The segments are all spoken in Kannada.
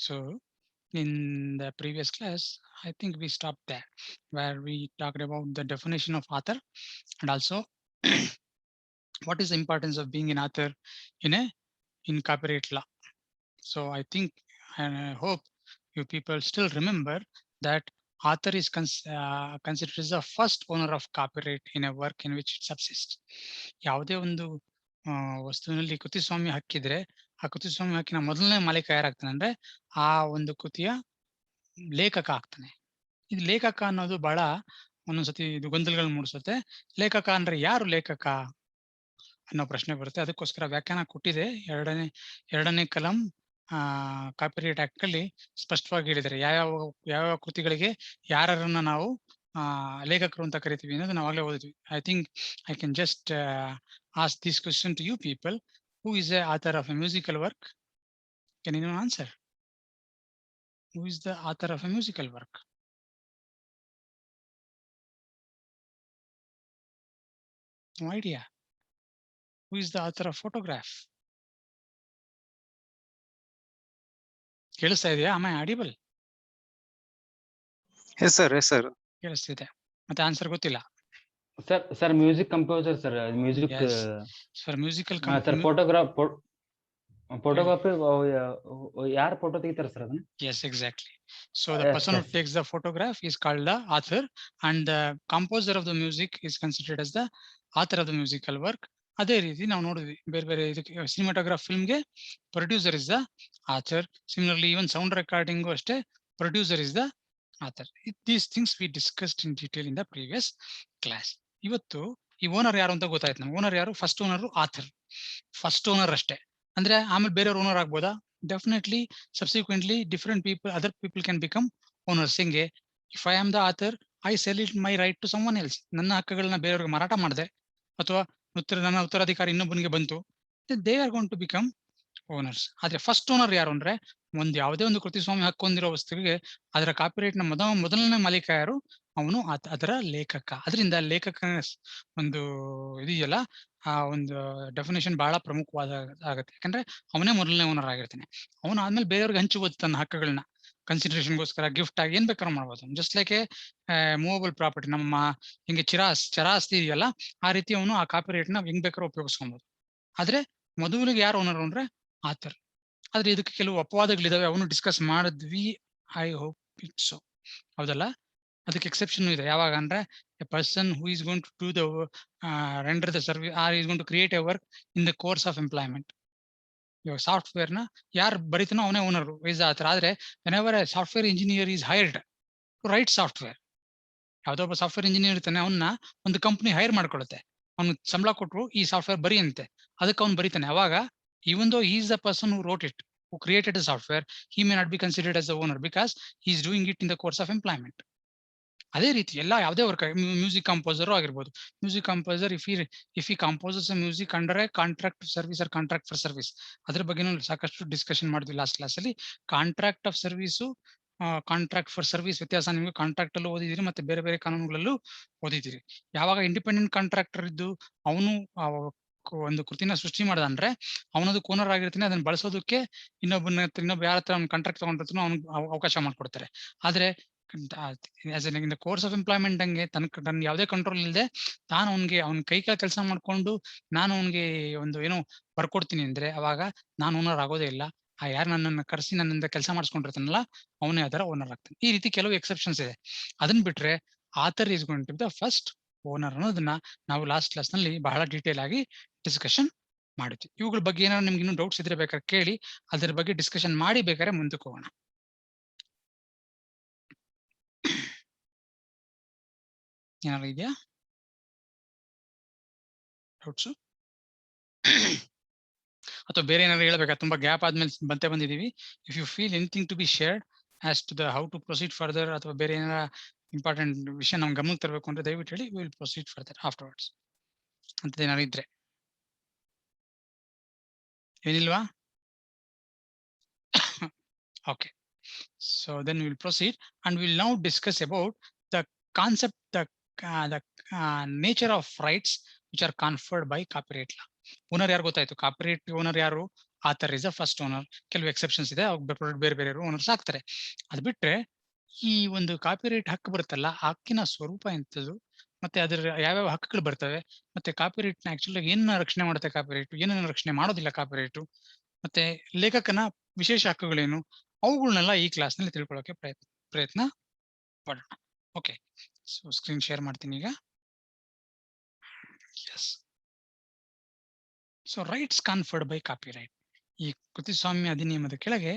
So in the previous class, I think we stopped there, where we talked about the definition of author and also what is the importance of being an author in copyright law. So I think and I hope you people still remember that author is considered as the first owner of copyright in a work in which it subsists. ಯಾವುದೇ ಒಂದು ವಸ್ತುವಿನಲ್ಲಿ ಕೃತಿಸ್ವಾಮ್ಯ ಹಕ್ಕಿದ್ರೆ ಆ ಕೃತಿಸ್ವಾಮ್ಯ ಹಕ್ಕಿನ ಮೊದಲನೇ ಮಾಲೀಕ ಯಾರಾಗ್ತಾನೆ ಅಂದ್ರೆ ಆ ಒಂದು ಕೃತಿಯ ಲೇಖಕ ಆಗ್ತಾನೆ. ಇದು ಲೇಖಕ ಅನ್ನೋದು ಬಹಳ ಒಂದೊಂದ್ಸತಿ ಇದು ಗೊಂದಲಗಳು ಮೂಡಿಸುತ್ತೆ. ಲೇಖಕ ಅಂದ್ರೆ ಯಾರು ಲೇಖಕ ಅನ್ನೋ ಪ್ರಶ್ನೆ ಬರುತ್ತೆ. ಅದಕ್ಕೋಸ್ಕರ ವ್ಯಾಖ್ಯಾನ ಕೊಟ್ಟಿದೆ. ಎರಡನೇ ಕಲಂ ಕಾಪಿರೈಟ್ ಆಕ್ಟ್ ಅಲ್ಲಿ ಸ್ಪಷ್ಟವಾಗಿ ಹೇಳಿದ್ದಾರೆ ಯಾವ ಕೃತಿಗಳಿಗೆ ಯಾರನ್ನ ನಾವು ಲೇಖಕರು ಅಂತ ಕರಿತೀವಿ ಅನ್ನೋದು ನಾವು ಆಗ್ಲೇ ಓದಿದ್ವಿ. I think I can just ask this question to you people. Who is the author of a musical work? Can you answer? Who is the author of a musical work? No idea. Who is the author of photograph? ಕೇಳಿಸ್ತಾ ಇದೆಯಾ? Am I audible? Yes sir, yes sir. ಕೇಳಿಸ್ತಿದೆ. ಮತ್ತೆ ಆನ್ಸರ್ ಗೊತ್ತಿಲ್ಲ. Sir music composer sir, music sir musical sir photography ಯಾರು ಫೋಟೋ ತೆಗಿತಾರೆ ಸರ್ ಅದನ್ನ? Yes, exactly. So the person who takes the photograph is called the author, and the composer of the music is considered as the author of the musical work. ಅದೇ ರೀತಿ ನಾವು ನೋಡಿದ್ವಿ ಬೇರೆ ಬೇರೆ ಇದಕ್ಕೆ ಸಿನಿಮಾಟೋಗ್ರಾಫ್ ಫಿಲ್ಮ್ಗೆ producer is the author. Similarly even sound recording ಅಷ್ಟೇ producer is the author. These things we discussed in detail in the previous class. ಇವತ್ತು ಈ ಓನರ್ ಯಾರು ಅಂತ ಗೊತ್ತಾಯ್ತು ನಮ್ಗೆ. ಓನರ್ ಯಾರು? First owner author, first owner ಅಷ್ಟೇ. ಅಂದ್ರೆ ಆಮೇಲೆ ಬೇರೆಯವ್ರು ಓನರ್ ಆಗ್ಬೋದಾ? Definitely subsequently different people, other people can become owners. ಹೆಂಗೆ? If I am the author, I sell it my right to someone else. ನನ್ನ ಹಕ್ಕುಗಳನ್ನ ಬೇರೆಯವ್ರಿಗೆ ಮಾರಾಟ ಮಾಡಿದೆ ಅಥವಾ ನನ್ನ ಉತ್ತರಾಧಿಕಾರಿ ಇನ್ನೊಬ್ಬನಿಗೆ ಬಂತು, they are going to become owners. ಆದ್ರೆ ಫಸ್ಟ್ ಓನರ್ ಯಾರು ಅಂದ್ರೆ ಯಾವುದೇ ಒಂದು ಕೃತಿಸ್ವಾಮ್ಯ ಹಕ್ಕು ಹೊಂದಿರೋ ವಸ್ತುವಿಗೆ ಅದರ ಕಾಪಿರೈಟ್ ನ ಮೊದಲನೇ ಮಾಲೀಕ ಯಾರು? ಅವನು ಅದರ ಲೇಖಕ. ಅದರಿಂದ ಲೇಖಕನ ಒಂದು ಇದೆಯಲ್ಲ, ಆ ಒಂದು ಡೆಫಿನೇಷನ್ ಬಹಳ ಪ್ರಮುಖವಾದ ಆಗುತ್ತೆ. ಯಾಕಂದ್ರೆ ಅವನೇ ಮೊದಲನೇ ಓನರ್ ಆಗಿರ್ತಾನೆ. ಅವನು ಆದ್ಮೇಲೆ ಬೇರೆಯವ್ರಿಗೆ ಹಂಚಬಹುದು ತನ್ನ ಹಕ್ಕುಗಳನ್ನ. ಕನ್ಸಿಡರೇಷನ್ಗೋಸ್ಕರ ಗಿಫ್ಟ್ ಆಗಿ ಏನ್ ಬೇಕಾದ್ರೂ ಮಾಡ್ಬೋದು. Just like A movable property. ನಮ್ಮ ಹಿಂಗೆ ಚರಾಸ್ತಿ ಇದೆಯಲ್ಲ, ಆ ರೀತಿ ಅವನು ಆ ಕಾಪಿರೈಟ್ ನ ಹೆಂಗ್ ಬೇಕಾದ್ರೂ ಉಪಯೋಗಿಸ್ಕೊಬಹುದು. ಆದ್ರೆ ಮೊದಲಿಗೆ ಯಾರು ಓನರ್ ಅಂದ್ರೆ ಆಥರ್. ಆದ್ರೆ ಇದಕ್ಕೆ ಕೆಲವು ಅಪವಾದಗಳಿದಾವೆ, ಅವನು ಡಿಸ್ಕಸ್ ಮಾಡಿದ್ವಿ. I hope it so. ಹೌದಲ್ಲ? ಅದಕ್ಕೆ ಎಕ್ಸೆಪ್ಷನ್ ಇದೆ. ಯಾವಾಗ ಅಂದ್ರೆ a person who is going to do the render the service or is going to create a work in the course of employment. ಇವಾಗ ಸಾಫ್ಟ್ವೇರ್ ನ ಯಾರು ಬರೀತಾನೋ ಅವನೇ ಓನರ್, ವೈಸ್ ಆತರ. ಆದ್ರೆ whenever a software engineer is hired to write software, ಯಾವ್ದೋ ಒಬ್ಬ ಸಾಫ್ಟ್ವೇರ್ ಇಂಜಿನಿಯರ್ ಇರ್ತಾನೆ, ಅವನ್ನ ಒಂದು ಕಂಪ್ನಿ ಹೈರ್ ಮಾಡ್ಕೊಳ್ಳುತ್ತೆ. ಅವ್ನು ಸಂಬಳ ಕೊಟ್ಟರು ಈ ಸಾಫ್ಟ್ವೇರ್ ಬರಿ ಅಂತೆ, ಅದಕ್ಕೆ ಅವ್ನು ಬರೀತಾನೆ. ಅವಾಗ even though he is the person who wrote it, who created the software, he may not be considered as the owner because he is doing it in the course of employment. ಅದೇ ರೀತಿ ಯಾವುದೇ ವರ್ಕ್, ಮ್ಯೂಸಿಕ್ ಕಂಪೋಸರ್ ಆಗಿರ್ಬೋದು. Music composer if he composes music under a contract service or contract for service, ಅದ್ರ ಬಗ್ಗೆನೂ ಸಾಕಷ್ಟು ಡಿಸ್ಕಷನ್ ಮಾಡಿದ್ವಿ ಲಾಸ್ಟ್ ಕ್ಲಾಸ್ ಅಲ್ಲಿ. Contract of service, contract for service ವ್ಯತ್ಯಾಸ ನಿಮಗೆ ಕಾಂಟ್ರಾಕ್ಟ್ ಅಲ್ಲೂ ಓದಿದಿರಿ ಮತ್ತೆ ಬೇರೆ ಬೇರೆ ಕಾನೂನುಗಳಲ್ಲೂ ಓದಿದಿರಿ. ಯಾವಾಗ ಇಂಡಿಪೆಂಡೆಂಟ್ ಕಾಂಟ್ರಾಕ್ಟರ್ ಇದ್ದು ಅವನು ಒಂದು ಕೃತಿನ ಸೃಷ್ಟಿ ಮಾಡ್ದ ಅಂದ್ರೆ ಅವನದು ಕೋನರ್ ಆಗಿರ್ತಾನೆ. ಅದನ್ನ ಬಳಸೋದಕ್ಕೆ ಇನ್ನೊಬ್ಬ ಯಾರ ಹತ್ರ ಅವ್ನು ಕಾಂಟ್ರಾಕ್ಟ್ ತಗೊಂಡಿರ್ತಾನೋ ಅವ್ನಿಗೆ ಅವಕಾಶ ಮಾಡ್ಕೊಡ್ತಾರೆ. ಆದ್ರೆ ಇನ್ ದ ಕೋರ್ಸ್ ಆಫ್ ಎಂಪ್ಲಾಯ್ಮೆಂಟ್ ಹಂಗೆ ತನ್ನ ಯಾವುದೇ ಕಂಟ್ರೋಲ್ ಇಲ್ಲದೆ ತಾನು ಅವ್ನ ಕೈ ಕೆಲಸ ಮಾಡ್ಕೊಂಡು ನಾನು ಅವ್ನಿಗೆ ಒಂದು ಏನೋ ಬರ್ಕೊಡ್ತೀನಿ ಅಂದ್ರೆ ಅವಾಗ ನಾನು ಓನರ್ ಆಗೋದೇ ಇಲ್ಲ. ಯಾರು ನನ್ನನ್ನು ಕರೆಸಿ ನನ್ನಿಂದ ಕೆಲಸ ಮಾಡಿಸ್ಕೊಂಡಿರ್ತಾನಲ್ಲ ಅವನೇ ಅದರ ಓನರ್ ಆಗ್ತಾನೆ. ಈ ರೀತಿ ಕೆಲವು ಎಕ್ಸೆಪ್ಷನ್ಸ್ ಇದೆ. ಅದನ್ನ ಬಿಟ್ರೆ author is going to be the first owner ಅನ್ನೋದನ್ನ ನಾವು ಲಾಸ್ಟ್ ಕ್ಲಾಸ್ ನಲ್ಲಿ ಬಹಳ ಡೀಟೇಲ್ ಆಗಿ ಡಿಸ್ಕಷನ್ ಮಾಡಿದ್ವಿ. ಇವುಗಳ ಬಗ್ಗೆ ಏನಾದ್ರು ನಿಮ್ಗೆ ಇನ್ನೂ ಡೌಟ್ಸ್ ಇದ್ರೆ ಬೇಕಾದ್ರೆ ಕೇಳಿ, ಅದ್ರ ಬಗ್ಗೆ ಡಿಸ್ಕಷನ್ ಮಾಡಿ ಬೇಕಾದ್ರೆ ಮುಂದಕ್ಕೆ ಹೋಗೋಣ. ಏನಾದ್ರು ಇದೆಯಾ ಡೌಟ್ಸು ಅಥವಾ ಬೇರೆ ಏನಾದ್ರು ಹೇಳ್ಬೇಕಾ? ತುಂಬಾ ಗ್ಯಾಪ್ ಆದ್ಮೇಲೆ ಬಂದಿದೀವಿ. If you feel anything to be shared as to the how to proceed further, ಅಥವಾ ಬೇರೆ ಏನಾರ ಇಂಪಾರ್ಟೆಂಟ್ ವಿಷಯ ನಮ್ಗೆ ಗಮನಕ್ಕೆ ತರಬೇಕು ಅಂದ್ರೆ ದಯವಿಟ್ಟು ಹೇಳಿ, ವಿಲ್ ಪ್ರೊಸೀಡ್ ಫರ್ದರ್ ಆಫ್ಟರ್ವರ್ಡ್ಸ್. ಅಂತದೇನಾದ್ರು ಇದ್ರೆ. ಏನಿಲ್ವಾ? Okay, so then we'll proceed and we'll now discuss about the concept, the nature of rights which are conferred by copyright law. Owner ಯಾರು ಗೊತ್ತಾಯ್ತು? ಕಾಪಿರೈಟ್ ಓನರ್ ಯಾರು? Author is the first owner. ಕೆಲವು ಎಕ್ಸೆಪ್ಷನ್ಸ್ ಇದೆ, ಬೇರೆ ಬೇರೆ ಓನರ್ಸ್ ಆಗ್ತಾರೆ. ಅದ್ ಬಿಟ್ರೆ ಈ ಒಂದು ಕಾಪಿರೈಟ್ ಹಕ್ಕು ಬರುತ್ತಲ್ಲ, ಆ ಹಕ್ಕಿನ ಸ್ವರೂಪ ಎಂತದ್ದು, ಮತ್ತೆ ಅದರ ಯಾವ್ಯಾವ ಹಕ್ಕುಗಳು ಬರ್ತವೆ, ಮತ್ತೆ ಕಾಪಿರೈಟ್ ನ ಆಕ್ಚುಲಿ ಏನನ್ನ ರಕ್ಷಣೆ ಮಾಡುತ್ತೆ ಕಾಪಿರೈಟ್, ಏನನ್ನ ರಕ್ಷಣೆ ಮಾಡೋದಿಲ್ಲ ಕಾಪಿರೈಟ್, ಮತ್ತೆ ಲೇಖಕನ ವಿಶೇಷ ಹಕ್ಕುಗಳೇನು, ಅವುಗಳನ್ನೆಲ್ಲ ಈ ಕ್ಲಾಸ್ ನಲ್ಲಿ ತಿಳ್ಕೊಳ್ಳೋಕೆ ಪ್ರಯತ್ನ ಪಡೋಣ. ಓಕೆ, ಸೊ ಸ್ಕ್ರೀನ್ ಶೇರ್ ಮಾಡ್ತೀನಿ ಈಗ. Yes, so rights conferred by copyright. ಈ ಕೃತಿಸ್ವಾಮ್ಯ ಅಧಿನಿಯಮದ ಕೆಳಗೆ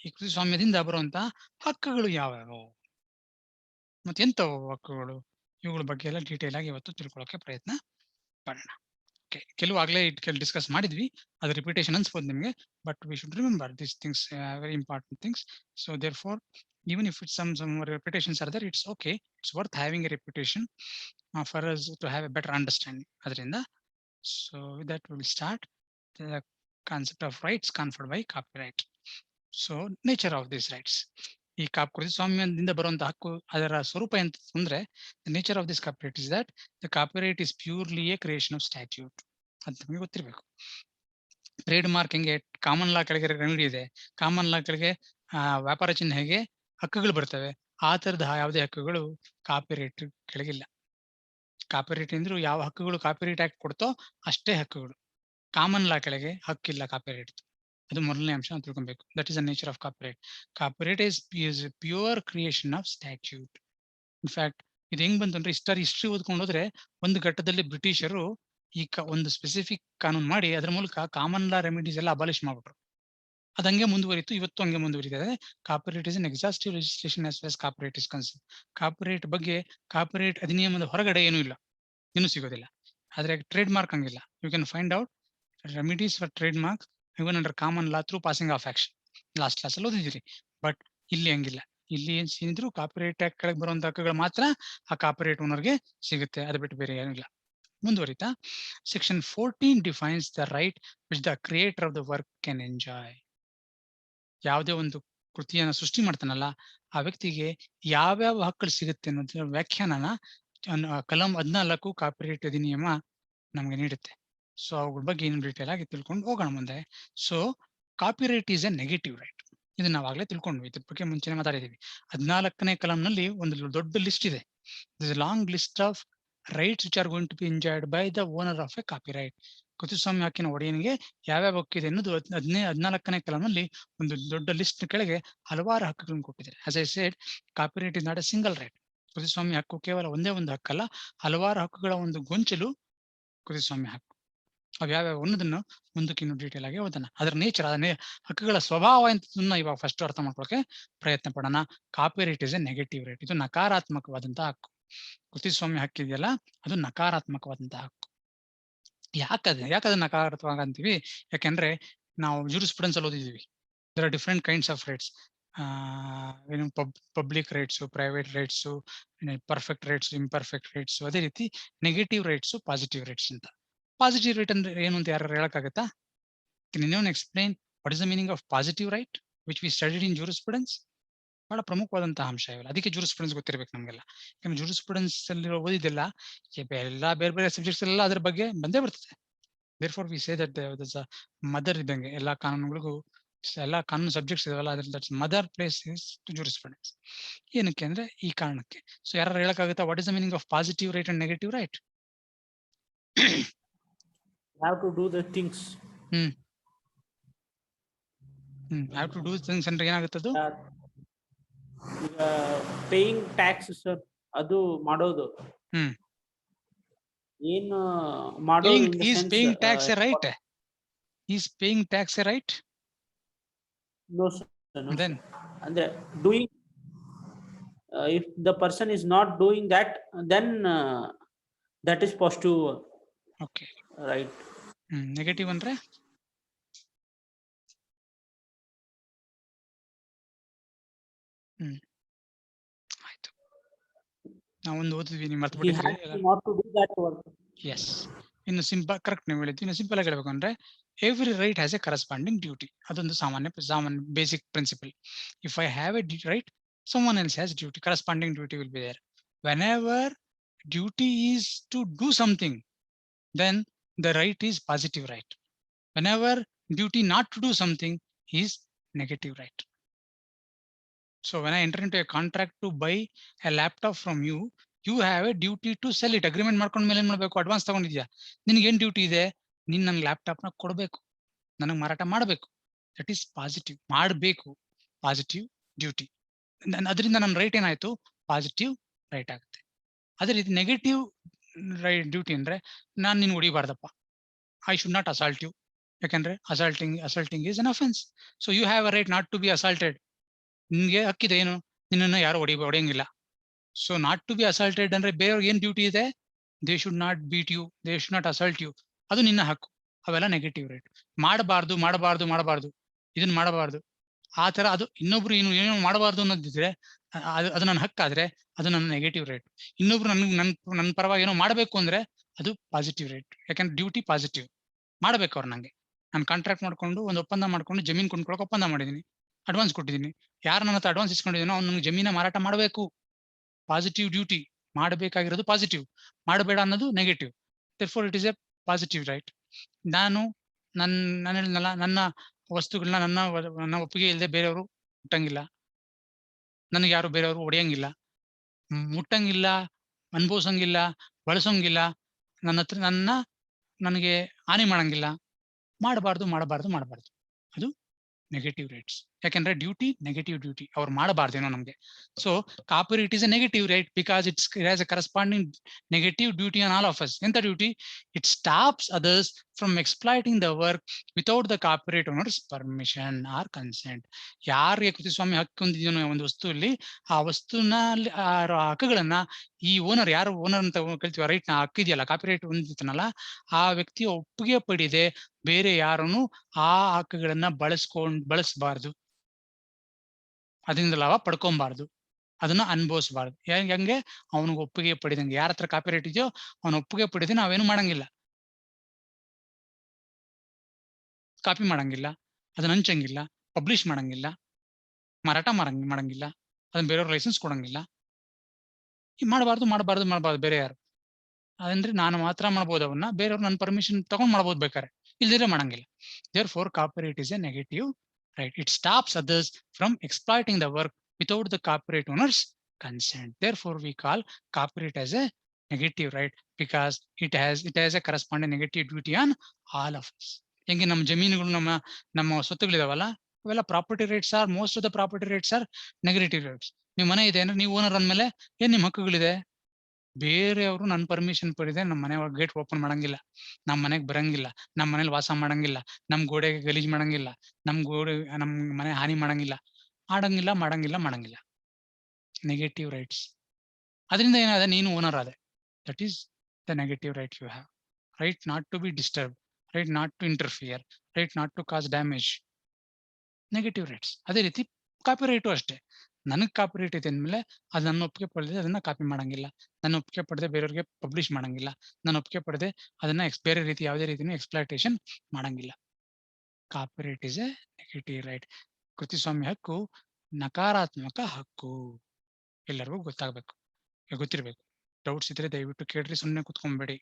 ಈ ಕೃತಿಸ್ವಾಮ್ಯದಿಂದ ಬರುವಂತಹ ಹಕ್ಕುಗಳು ಯಾವ್ಯಾವು ಮತ್ತೆ ಎಂತವು ಹಕ್ಕುಗಳು, ಇವುಗಳ ಬಗ್ಗೆ ಎಲ್ಲ ಡೀಟೇಲ್ ಆಗಿ ಇವತ್ತು ತಿಳ್ಕೊಳ್ಳೋಕೆ ಪ್ರಯತ್ನ ಪಡೋಣ. ಓಕೆ, ಕೆಲವು ಆಗ್ಲೇ ಡಿಸ್ಕಸ್ ಮಾಡಿದ್ವಿ, ಅದು ರಿಪಿಟೇಷನ್ ಅನ್ಸ್ಬೋದು ನಿಮಗೆ, but we should remember this things, very important things. So therefore even if it's some repetitions are there, it's okay, it's worth having a repetition for us to have a better understanding adrinda. So with that we will start the concept of rights conferred by copyright. So nature of these rights, ಈ ಕೃತಿಸ್ವಾಮ್ಯದಿಂದ ಬರುವಂತ ಹಕ್ಕು ಅದರ ಸ್ವರೂಪ ಎಂತ ಅಂದ್ರೆ, the nature of this copyright is that the copyright is purely a creation of statute. ಅದು ನಿಮಗೆ ಗೊತ್ತಿರಬೇಕು. ಟ್ರೇಡ್ ಮಾರ್ಕ್ ಹೆಂಗೆ ಕಾಮನ್ ಲಾ ಕೆಳಗೆ ರೆಮಿಡಿ ಇದೆ, ಕಾಮನ್ ಲಾ ಕೆಳಗೆ ವ್ಯಾಪಾರ ಚಿಹ್ನೆಗೆ ಹಕ್ಕುಗಳು ಬರ್ತವೆ, ಆ ತರದ ಯಾವುದೇ ಹಕ್ಕುಗಳು ಕಾಪಿರೈಟ್ ಕೆಳಗಿಲ್ಲ. ಕಾಪಿರೈಟ್ ಅಂದ್ರೂ ಯಾವ ಹಕ್ಕುಗಳು ಕಾಪಿರೈಟ್ ಆಕ್ಟ್ ಕೊಡ್ತೋ ಅಷ್ಟೇ ಹಕ್ಕುಗಳು. ಕಾಮನ್ ಲಾ ಕೆಳಗೆ ಹಕ್ಕಿಲ್ಲ ಕಾಪಿರೈಟ್. ಅದು ಮೊದಲನೇ ಅಂಶ ಅಂತ ತಿಳ್ಕೊಬೇಕು. That is the nature of copyright. Copyright is pure creation of statute. In fact ಇದು ಹೆಂಗ್ ಬಂತಂದ್ರೆ, ಹಿಸ್ಟ್ರಿ ಓದ್ಕೊಂಡು ಹೋದ್ರೆ ಒಂದು ಘಟ್ಟದಲ್ಲಿ ಬ್ರಿಟಿಷರು ಈ ಒಂದು ಸ್ಪೆಸಿಫಿಕ್ ಕಾನೂನು ಮಾಡಿ ಅದ್ರ ಮೂಲಕ ಕಾಮನ್ ಲಾ ರೆಮಿಡೀಸ್ ಎಲ್ಲ ಅಬಾಲಿಷ್ ಮಾಡ್ಬಿಟ್ರು. ಅದು ಹಂಗೆ ಮುಂದುವರಿತು, ಇವತ್ತು ಹಂಗೆ ಮುಂದುವರಿತಿದೆ. Copyright is an exhaustive legislation as well as copyright is concern. Copyright ಬಗ್ಗೆ ಕಾಪಿರೈಟ್ ಅಧಿನಿಯಮದ ಹೊರಗಡೆ ಏನೂ ಇಲ್ಲ, ಏನೂ ಸಿಗೋದಿಲ್ಲ. ಆದ್ರೆ ಟ್ರೇಡ್ ಮಾರ್ಕ್ ಹಂಗಿಲ್ಲ. You can find out remedies for trade mark even under common law through passing of action. Last class ಅಲ್ಲಿ ಓದಿದಿರಿ. ಬಟ್ ಇಲ್ಲಿ ಹಂಗಿಲ್ಲ. ಇಲ್ಲಿ ಏನ್ ಏನಿದ್ರು ಕಾಪಿರೈಟ್ ಆಕ್ಟ್ ಕೆಳಗೆ ಬರುವಂತ ಹಕ್ಕುಗಳು ಮಾತ್ರ ಆ ಕಾಪಿರೈಟ್ ಓನರ್ಗೆ ಸಿಗುತ್ತೆ, ಅದು ಬಿಟ್ಟು ಬೇರೆ ಏನಿಲ್ಲ. ಮುಂದುವರಿತಾ, section 14 defines the right which the creator of the work can enjoy. ಯಾವುದೇ ಒಂದು ಕೃತಿಯನ್ನ ಸೃಷ್ಟಿ ಮಾಡ್ತಾನಲ್ಲ ಆ ವ್ಯಕ್ತಿಗೆ ಯಾವ್ಯಾವ ಹಕ್ಕುಗಳು ಸಿಗುತ್ತೆ ಅನ್ನೋದ್ರ ವ್ಯಾಖ್ಯಾನನ ಕಲಂ 14 ಕಾಪಿರೈಟ್ ಅಧಿನಿಯಮ ನಮ್ಗೆ ನೀಡುತ್ತೆ. ಸೊ ಅವುಗಳ ಬಗ್ಗೆ ಏನು ಡೀಟೇಲ್ ಆಗಿ ತಿಳ್ಕೊಂಡು ಹೋಗೋಣ ಮುಂದೆ. So copyright is A negative right. ಇದನ್ನ ನಾವಾಗ್ಲೇ ತಿಳ್ಕೊಂಡ್ವಿ, ಇದ್ರ ಬಗ್ಗೆ ಮುಂಚೆನೆ ಮಾತಾಡಿದೀವಿ. 14ನೇ ಕಲಂನಲ್ಲಿ ಒಂದು ದೊಡ್ಡ ಲಿಸ್ಟ್ ಇದೆ. Long list of rights which are going to be enjoyed by the owner of a copyright. ಕೃತಿಸ್ವಾಮ್ಯ ಹಕ್ಕಿನ ಒಡೆಯನಿಗೆ ಯಾವ್ಯಾವ ಹಕ್ಕಿದೆ ಅನ್ನೋದು 14ನೇ ಕಲಂನಲ್ಲಿ ಒಂದು ದೊಡ್ಡ ಲಿಸ್ಟ್ ಕೆಳಗೆ ಹಲವಾರು ಹಕ್ಕುಗಳನ್ನು ಕೊಟ್ಟಿದ್ದಾರೆ. As I said, copyright is not A single right. ಕೃತಿಸ್ವಾಮ್ಯ ಹಕ್ಕು ಕೇವಲ ಒಂದೇ ಒಂದು ಹಕ್ಕಲ್ಲ, ಹಲವಾರು ಹಕ್ಕುಗಳ ಒಂದು ಗೊಂಚಲು ಕೃತಿಸ್ವಾಮ್ಯ ಹಕ್ಕು. ಅವು ಯಾವ್ಯಾವ ಅನ್ನೋದನ್ನು ಮುಂದಕ್ಕೆ ಇನ್ನು ಡೀಟೇಲ್ ಆಗಿ ಓದೋಣ. ಅದರ ನೇಚರ್, ಹಕ್ಕುಗಳ ಸ್ವಭಾವ ಎಂತದನ್ನ ಇವಾಗ ಫಸ್ಟ್ ಅರ್ಥ ಮಾಡ್ಕೊಳಕ್ಕೆ ಪ್ರಯತ್ನ ಪಡೋಣ. Copyright is a negative right. ಇದು ನಕಾರಾತ್ಮಕವಾದಂತಹ ಹಕ್ಕು. ಕೃತಿಸ್ವಾಮ್ಯ ಹಕ್ಕಿದೆಯಲ್ಲ, ಅದು ನಕಾರಾತ್ಮಕವಾದಂತಹ ಹಕ್ಕು. ಯಾಕದ ನಕಾರಾತ್ಮಕ ಅಂತೀವಿ? ಯಾಕೆಂದ್ರೆ ನಾವು ಜೂರಿಸ್ಪ್ರುಡೆನ್ಸ್ ಅಲ್ಲಿ ಓದಿದೀವಿ, there are different kinds of rights. ಏನು public rights, private rights, perfect rights, imperfect rights, ಅದೇ ರೀತಿ ನೆಗೆಟಿವ್ ರೈಟ್ಸ್, ಪಾಸಿಟಿವ್ ರೈಟ್ಸ್ ಅಂತ. ಪಾಸಿಟಿವ್ ರೈಟ್ ಅಂದ್ರೆ ಏನು ಅಂತ ಯಾರು ಹೇಳಕ್ಕಾಗತ್ತಾ? Can anyone explain what is the meaning of positive right which we studied in jurisprudence? ಬಹಳ ಪ್ರಮುಖವಾದಂತಹ ಅಂಶ ಇವೆಲ್ಲ. ಅದಕ್ಕೆ ಜೂರಿಸ್ಪ್ರುಡೆನ್ಸ್ ಗೊತ್ತಿರ್ಬೇಕು ನಮ್ಗೆಲ್ಲ. ಯಾಕಂದ್ರೆ ಜೂರಿಸ್ಪ್ರುಡೆನ್ಸ್ ಅಲ್ಲಿ ಓದಿದ್ದೆಲ್ಲ ಎಲ್ಲ ಬೇರೆ ಬೇರೆ ಸಬ್ಜೆಕ್ಟ್ಸ್ ಎಲ್ಲ ಅದ್ರ ಬಗ್ಗೆ ಬಂದೇ ಬರ್ತದೆ. therefore we say that there is a mother ಇದ್ದಂಗೆ ಎಲ್ಲಾ ಕಾನೂನುಗಳಿಗೂ, ಎಲ್ಲಾ ಕಾನೂನು ಸಬ್ಜೆಕ್ಟ್ಸ್ ಇದಾವಲ್ಲ, ಅದ್ರ that's mother place is jurisprudence. ಏನಕ್ಕೆ ಅಂದ್ರೆ ಈ ಕಾರಣಕ್ಕೆ. ಸೊ ಯಾರು ಹೇಳಕ್ಕಾಗುತ್ತಾ what is the meaning of positive right and negative right? have to do the things. have to do things ಅಂದ್ರೆ ಏನಾಗುತ್ತದು? ಈಗ ಪೇಯಿಂಗ್ ಟ್ಯಾಕ್ಸ್ ಸರ್, ಅದು ಮಾಡೋದು. ಏನು ಮಾಡೋದು? Is paying tax a right? Is paying tax a right? No sir. Then ಅಂದ್ರೆ doing, if the person is not doing that, then that is positive. Okay. Right. Negative ಅಂದ್ರೆ ಆಯ್ತು, ನಾವೊಂದು ಓದಿದ್ವಿ, ನೀವು ಮರ್ತು ಬಿಟ್ಟಿದ್ರಿ. ಎಸ್, ಇನ್ನು ಸಿಂಪಲ್, ಕರೆಕ್ಟ್ ನೀವು ಹೇಳಿದ್ವಿ. ಇನ್ನು ಸಿಂಪಲ್ ಆಗಿ ಹೇಳ್ಬೇಕು ಅಂದ್ರೆ every right has a corresponding duty. ಅದೊಂದು ಸಾಮಾನ್ಯ basic principal. If I have A right, someone else has duty. Corresponding duty will be there. Whenever duty is to do something, then the right is positive right. Whenever Duty not to do something is negative right. So when I enter into a contract to buy a laptop from you, you have a duty to sell it. Agreement ಮಾಡ್ಕೊಂಡ ಮೇಲೆ ಏನ್ ಮಾಡ್ಬೇಕು? ಅಡ್ವಾನ್ಸ್ ತಗೊಂಡಿದ್ಯಾ, ನಿನ್ಗೆ ಏನ್ ಡ್ಯೂಟಿ ಇದೆ? ನೀನ್ ನನ್ ಲ್ಯಾಪ್ಟಾಪ್ ನ ಕೊಡ್ಬೇಕು, ನನಗೆ ಮಾರಾಟ ಮಾಡಬೇಕು. That is positive. ಮಾಡಬೇಕು, ಪಾಸಿಟಿವ್ ಡ್ಯೂಟಿ. ಅದರಿಂದ ನನ್ನ ರೈಟ್ ಏನಾಯ್ತು? ಪಾಸಿಟಿವ್ ರೈಟ್ ಆಗುತ್ತೆ. ಅದೇ ರೀತಿ ನೆಗೆಟಿವ್ ರೈಟ್ ಡ್ಯೂಟಿ ಅಂದ್ರೆ ನಾನು ನಿನ್ ಹೊಡಿಬಾರ್ದಪ್ಪ, I should not assault you. ಯಾಕಂದ್ರೆ assaulting is an offence. So you have a right not to be assaulted. ನಿನ್ಗೆ ಹಕ್ಕಿದೆ ಏನು? ನಿನ್ನನ್ನು ಯಾರು ಹೊಡೆಯಂಗಿಲ್ಲ. So not to be assaulted ಅಂದ್ರೆ ಬೇರೆಯವ್ರಿಗೆ ಏನ್ ಡ್ಯೂಟಿ ಇದೆ? They should not beat you, they should not assault you. ಅದು ನಿನ್ನ ಹಕ್ಕು. ಅವೆಲ್ಲ ನೆಗೆಟಿವ್ ರೈಟ್. ಮಾಡಬಾರ್ದು ಇದನ್ನ ಮಾಡಬಾರ್ದು, ಆ ತರ ಅದು ಇನ್ನೊಬ್ರು ಏನೋ ಮಾಡಬಾರ್ದು ಅನ್ನೋದಿದ್ರೆ ಅದು ನನ್ನ ಹಕ್ಕಾದ್ರೆ ಅದು ನನ್ನ ನೆಗೆಟಿವ್ ರೈಟ್. ಇನ್ನೊಬ್ರು ನನ್ನ ಪರವಾಗಿ ಏನೋ ಮಾಡಬೇಕು ಅಂದ್ರೆ ಅದು ಪಾಸಿಟಿವ್ ರೈಟ್. ಯಾಕಂದ್ರೆ ಡ್ಯೂಟಿ ಪಾಸಿಟಿವ್. ಮಾಡ್ಬೇಕು ಅವ್ರು ನಂಗೆ. ನಾನು ಕಾಂಟ್ರಾಕ್ಟ್ ಮಾಡ್ಕೊಂಡು ಒಂದು ಒಪ್ಪಂದ ಮಾಡ್ಕೊಂಡು ಜಮೀನ್ ಕೊಂಡ್ಕೊಳಕ್ ಒಪ್ಪಂದ ಮಾಡಿದೀನಿ, ಅಡ್ವಾನ್ಸ್ ಕೊಟ್ಟಿದ್ದೀನಿ. ಯಾರು ನನ್ನ ಹತ್ರ ಅಡ್ವಾನ್ಸ್ ಇಸ್ಕೊಂಡಿದ್ದೀನೋ ಅವ್ನು ನನಗೆ ಜಮೀನ ಮಾರಾಟ ಮಾಡಬೇಕು. Positive duty. ಮಾಡಬೇಕಾಗಿರೋದು ಪಾಸಿಟಿವ್, ಮಾಡಬೇಡ ಅನ್ನೋದು negative. Therefore it is A positive right. ನಾನು ನನ್ನ ವಸ್ತುಗಳನ್ನ ನನ್ನ ಒಪ್ಪಿಗೆ ಇಲ್ಲದೆ ಬೇರೆಯವರು ಮುಟ್ಟಂಗಿಲ್ಲ, ನನಗೆ ಯಾರು ಬೇರೆಯವರು ಹೊಡೆಯಂಗಿಲ್ಲ, ಮುಟ್ಟಂಗಿಲ್ಲ, ಅನುಭವಿಸಂಗಿಲ್ಲ, ಬಳಸಂಗಿಲ್ಲ, ನನ್ನ ಹತ್ರ ನನಗೆ ಹಾನಿ ಮಾಡಂಗಿಲ್ಲ. ಮಾಡಬಾರ್ದು. ಅದು ನೆಗೆಟಿವ್ ರೈಟ್ಸ್. ಯಾಕಂದ್ರೆ ಡ್ಯೂಟಿ ನೆಗೆಟಿವ್ ಡ್ಯೂಟಿ, ಅವ್ರು ಮಾಡಬಾರ್ದೇನೋ ನಮ್ಗೆ. So copyright is a negative right because it has a corresponding negative duty on all of us. ಎಂತ duty? It stops others from exploiting the work without the copyright owner's permission or consent. ಯಾರಿಗೆ ಕೃತಿಸ್ವಾಮ್ಯ ಹಕ್ಕು ಹೊಂದಿದೆಯೋ ಒಂದು ವಸ್ತುವಲ್ಲಿ, ಆ ವಸ್ತುನಲ್ಲಿ ಆ ಹಕ್ಕುಗಳನ್ನ ಈ ಓನರ್, ಯಾರು ಓನರ್ ಅಂತ ಕರಿತೀವಿ, ರೈಟ್ ನ ಹಕ್ಕಿದೆಯಲ್ಲ, ಕಾಪಿರೈಟ್ ಹೊಂದಿರ್ತಾನಲ್ಲ, ಆ ವ್ಯಕ್ತಿಯ ಒಪ್ಪಿಗೆ ಪಡೆದೆ ಬೇರೆ ಯಾರನ್ನು ಆ ಹಕ್ಕುಗಳನ್ನ ಬಳಸಬಾರ್ದು, ಅದರಿಂದ ಲಾಭ ಪಡ್ಕೊಬಾರ್ದು, ಅದನ್ನ ಅನುಭವಿಸಬಾರ್ದು. ಹೆಂಗೆ? ಅವನಿಗೆ ಒಪ್ಪಿಗೆ ಪಡೆದಂಗೆ. ಯಾರ ಹತ್ರ ಕಾಪಿರೈಟ್ ಇದೆಯೋ ಅವನ ಒಪ್ಪಿಗೆ ಪಡೆದೆ ನಾವೇನು ಮಾಡಂಗಿಲ್ಲ, ಕಾಪಿ ಮಾಡಂಗಿಲ್ಲ, ಅದನ್ನ ಹಂಚಂಗಿಲ್ಲ, ಪಬ್ಲಿಷ್ ಮಾಡಂಗಿಲ್ಲ, ಮಾರಾಟ ಮಾಡಂಗಿಲ್ಲ, ಅದನ್ನ ಬೇರೆಯವ್ರ ಲೈಸೆನ್ಸ್ ಕೊಡಂಗಿಲ್ಲ. ಮಾಡಬಾರ್ದು ಬೇರೆ ಯಾರು. ಅದಂದ್ರೆ ನಾನು ಮಾತ್ರ ಮಾಡ್ಬೋದು ಅವನ್ನ, ಬೇರೆಯವ್ರು ನನ್ನ ಪರ್ಮಿಷನ್ ತಗೊಂಡ್ ಮಾಡ್ಬೋದು ಬೇಕಾರೆ, ಇಲ್ದಿದ್ರೆ ಮಾಡಂಗಿಲ್ಲ. Therefore copyright is a negative right. It stops others from exploiting the work without the copyright owner's consent. Therefore we call copyright as a negative right because it has a corresponding negative duty on all of us. ಹೆಂಗೆ ನಮ್ಮ ಜಮೀನುಗಳು, ನಮ್ಮ ಸ್ವತ್ತುಗಳಿದಾವಲ್ಲ, ಅವೆಲ್ಲ property rights R, most of the property rights R negative rights. ನೀವು ಮನೆ ಇದೆ ಅಂದ್ರೆ ನೀವು ಓನರ್ ಅಂದ್ಮೇಲೆ ಏನ್ ನಿಮ್ ಹಕ್ಕುಗಳಿದೆ? ಬೇರೆಯವರು ನನ್ನ ಪರ್ಮಿಷನ್ ಪಡೆದೆ ನಮ್ಮ ಮನೆ ಒಳಗೆ ಗೇಟ್ ಓಪನ್ ಮಾಡಂಗಿಲ್ಲ, ನಮ್ಮ ಮನೆಗೆ ಬರಂಗಿಲ್ಲ, ನಮ್ಮ ಮನೇಲಿ ವಾಸ ಮಾಡಂಗಿಲ್ಲ, ನಮ್ ಗೋಡೆಗೆ ಗಲೀಜ್ ಮಾಡಂಗಿಲ್ಲ, ನಮ್ ಮನೆ ಹಾನಿ ಮಾಡಂಗಿಲ್ಲ, ಮಾಡಂಗಿಲ್ಲ. Negative rights. ಅದರಿಂದ ಏನಾದ? ನೀನು ಓನರ್ ಆದೆ. That is the negative right you have. Right not to be disturb, right not to interfere, right not to cause damage. Negative rights. ಅದೇ ರೀತಿ ಕಾಪಿ ರೈಟು ಅಷ್ಟೇ. ನನಗೆ ಕಾಪಿ ರೈಟ್ ಇದೆ ಅಂದ್ಮೇಲೆ ಅದು ನನ್ನ ಒಪ್ಪಿಗೆ ಪಡೆದೆ ಅದನ್ನ ಕಾಪಿ ಮಾಡಂಗಿಲ್ಲ, ನನ್ನ ಒಪ್ಪಿಗೆ ಪಡೆದೆ ಬೇರೆಯವ್ರಿಗೆ ಪಬ್ಲಿಷ್ ಮಾಡಂಗಿಲ್ಲ, ನನ್ನ ಒಪ್ಪಿಗೆ ಪಡೆದೆ ಅದನ್ನ ಬೇರೆ ರೀತಿ ಯಾವುದೇ ರೀತಿನೂ ಎಕ್ಸ್ಪ್ಲಾಯ್ಟೇಷನ್ ಮಾಡಂಗಿಲ್ಲ. Copyright is a negative right. ಕೃತಿಸ್ವಾಮ್ಯ ಹಕ್ಕು ನಕಾರಾತ್ಮಕ ಹಕ್ಕು. ಎಲ್ಲರಿಗೂ ಗೊತ್ತಿರ್ಬೇಕು. ಡೌಟ್ಸ್ ಇದ್ರೆ ದಯವಿಟ್ಟು ಕೇಳ್ರಿ, ಸುಮ್ಮನೆ ಕುತ್ಕೊಂಡ್ಬೇಡಿ.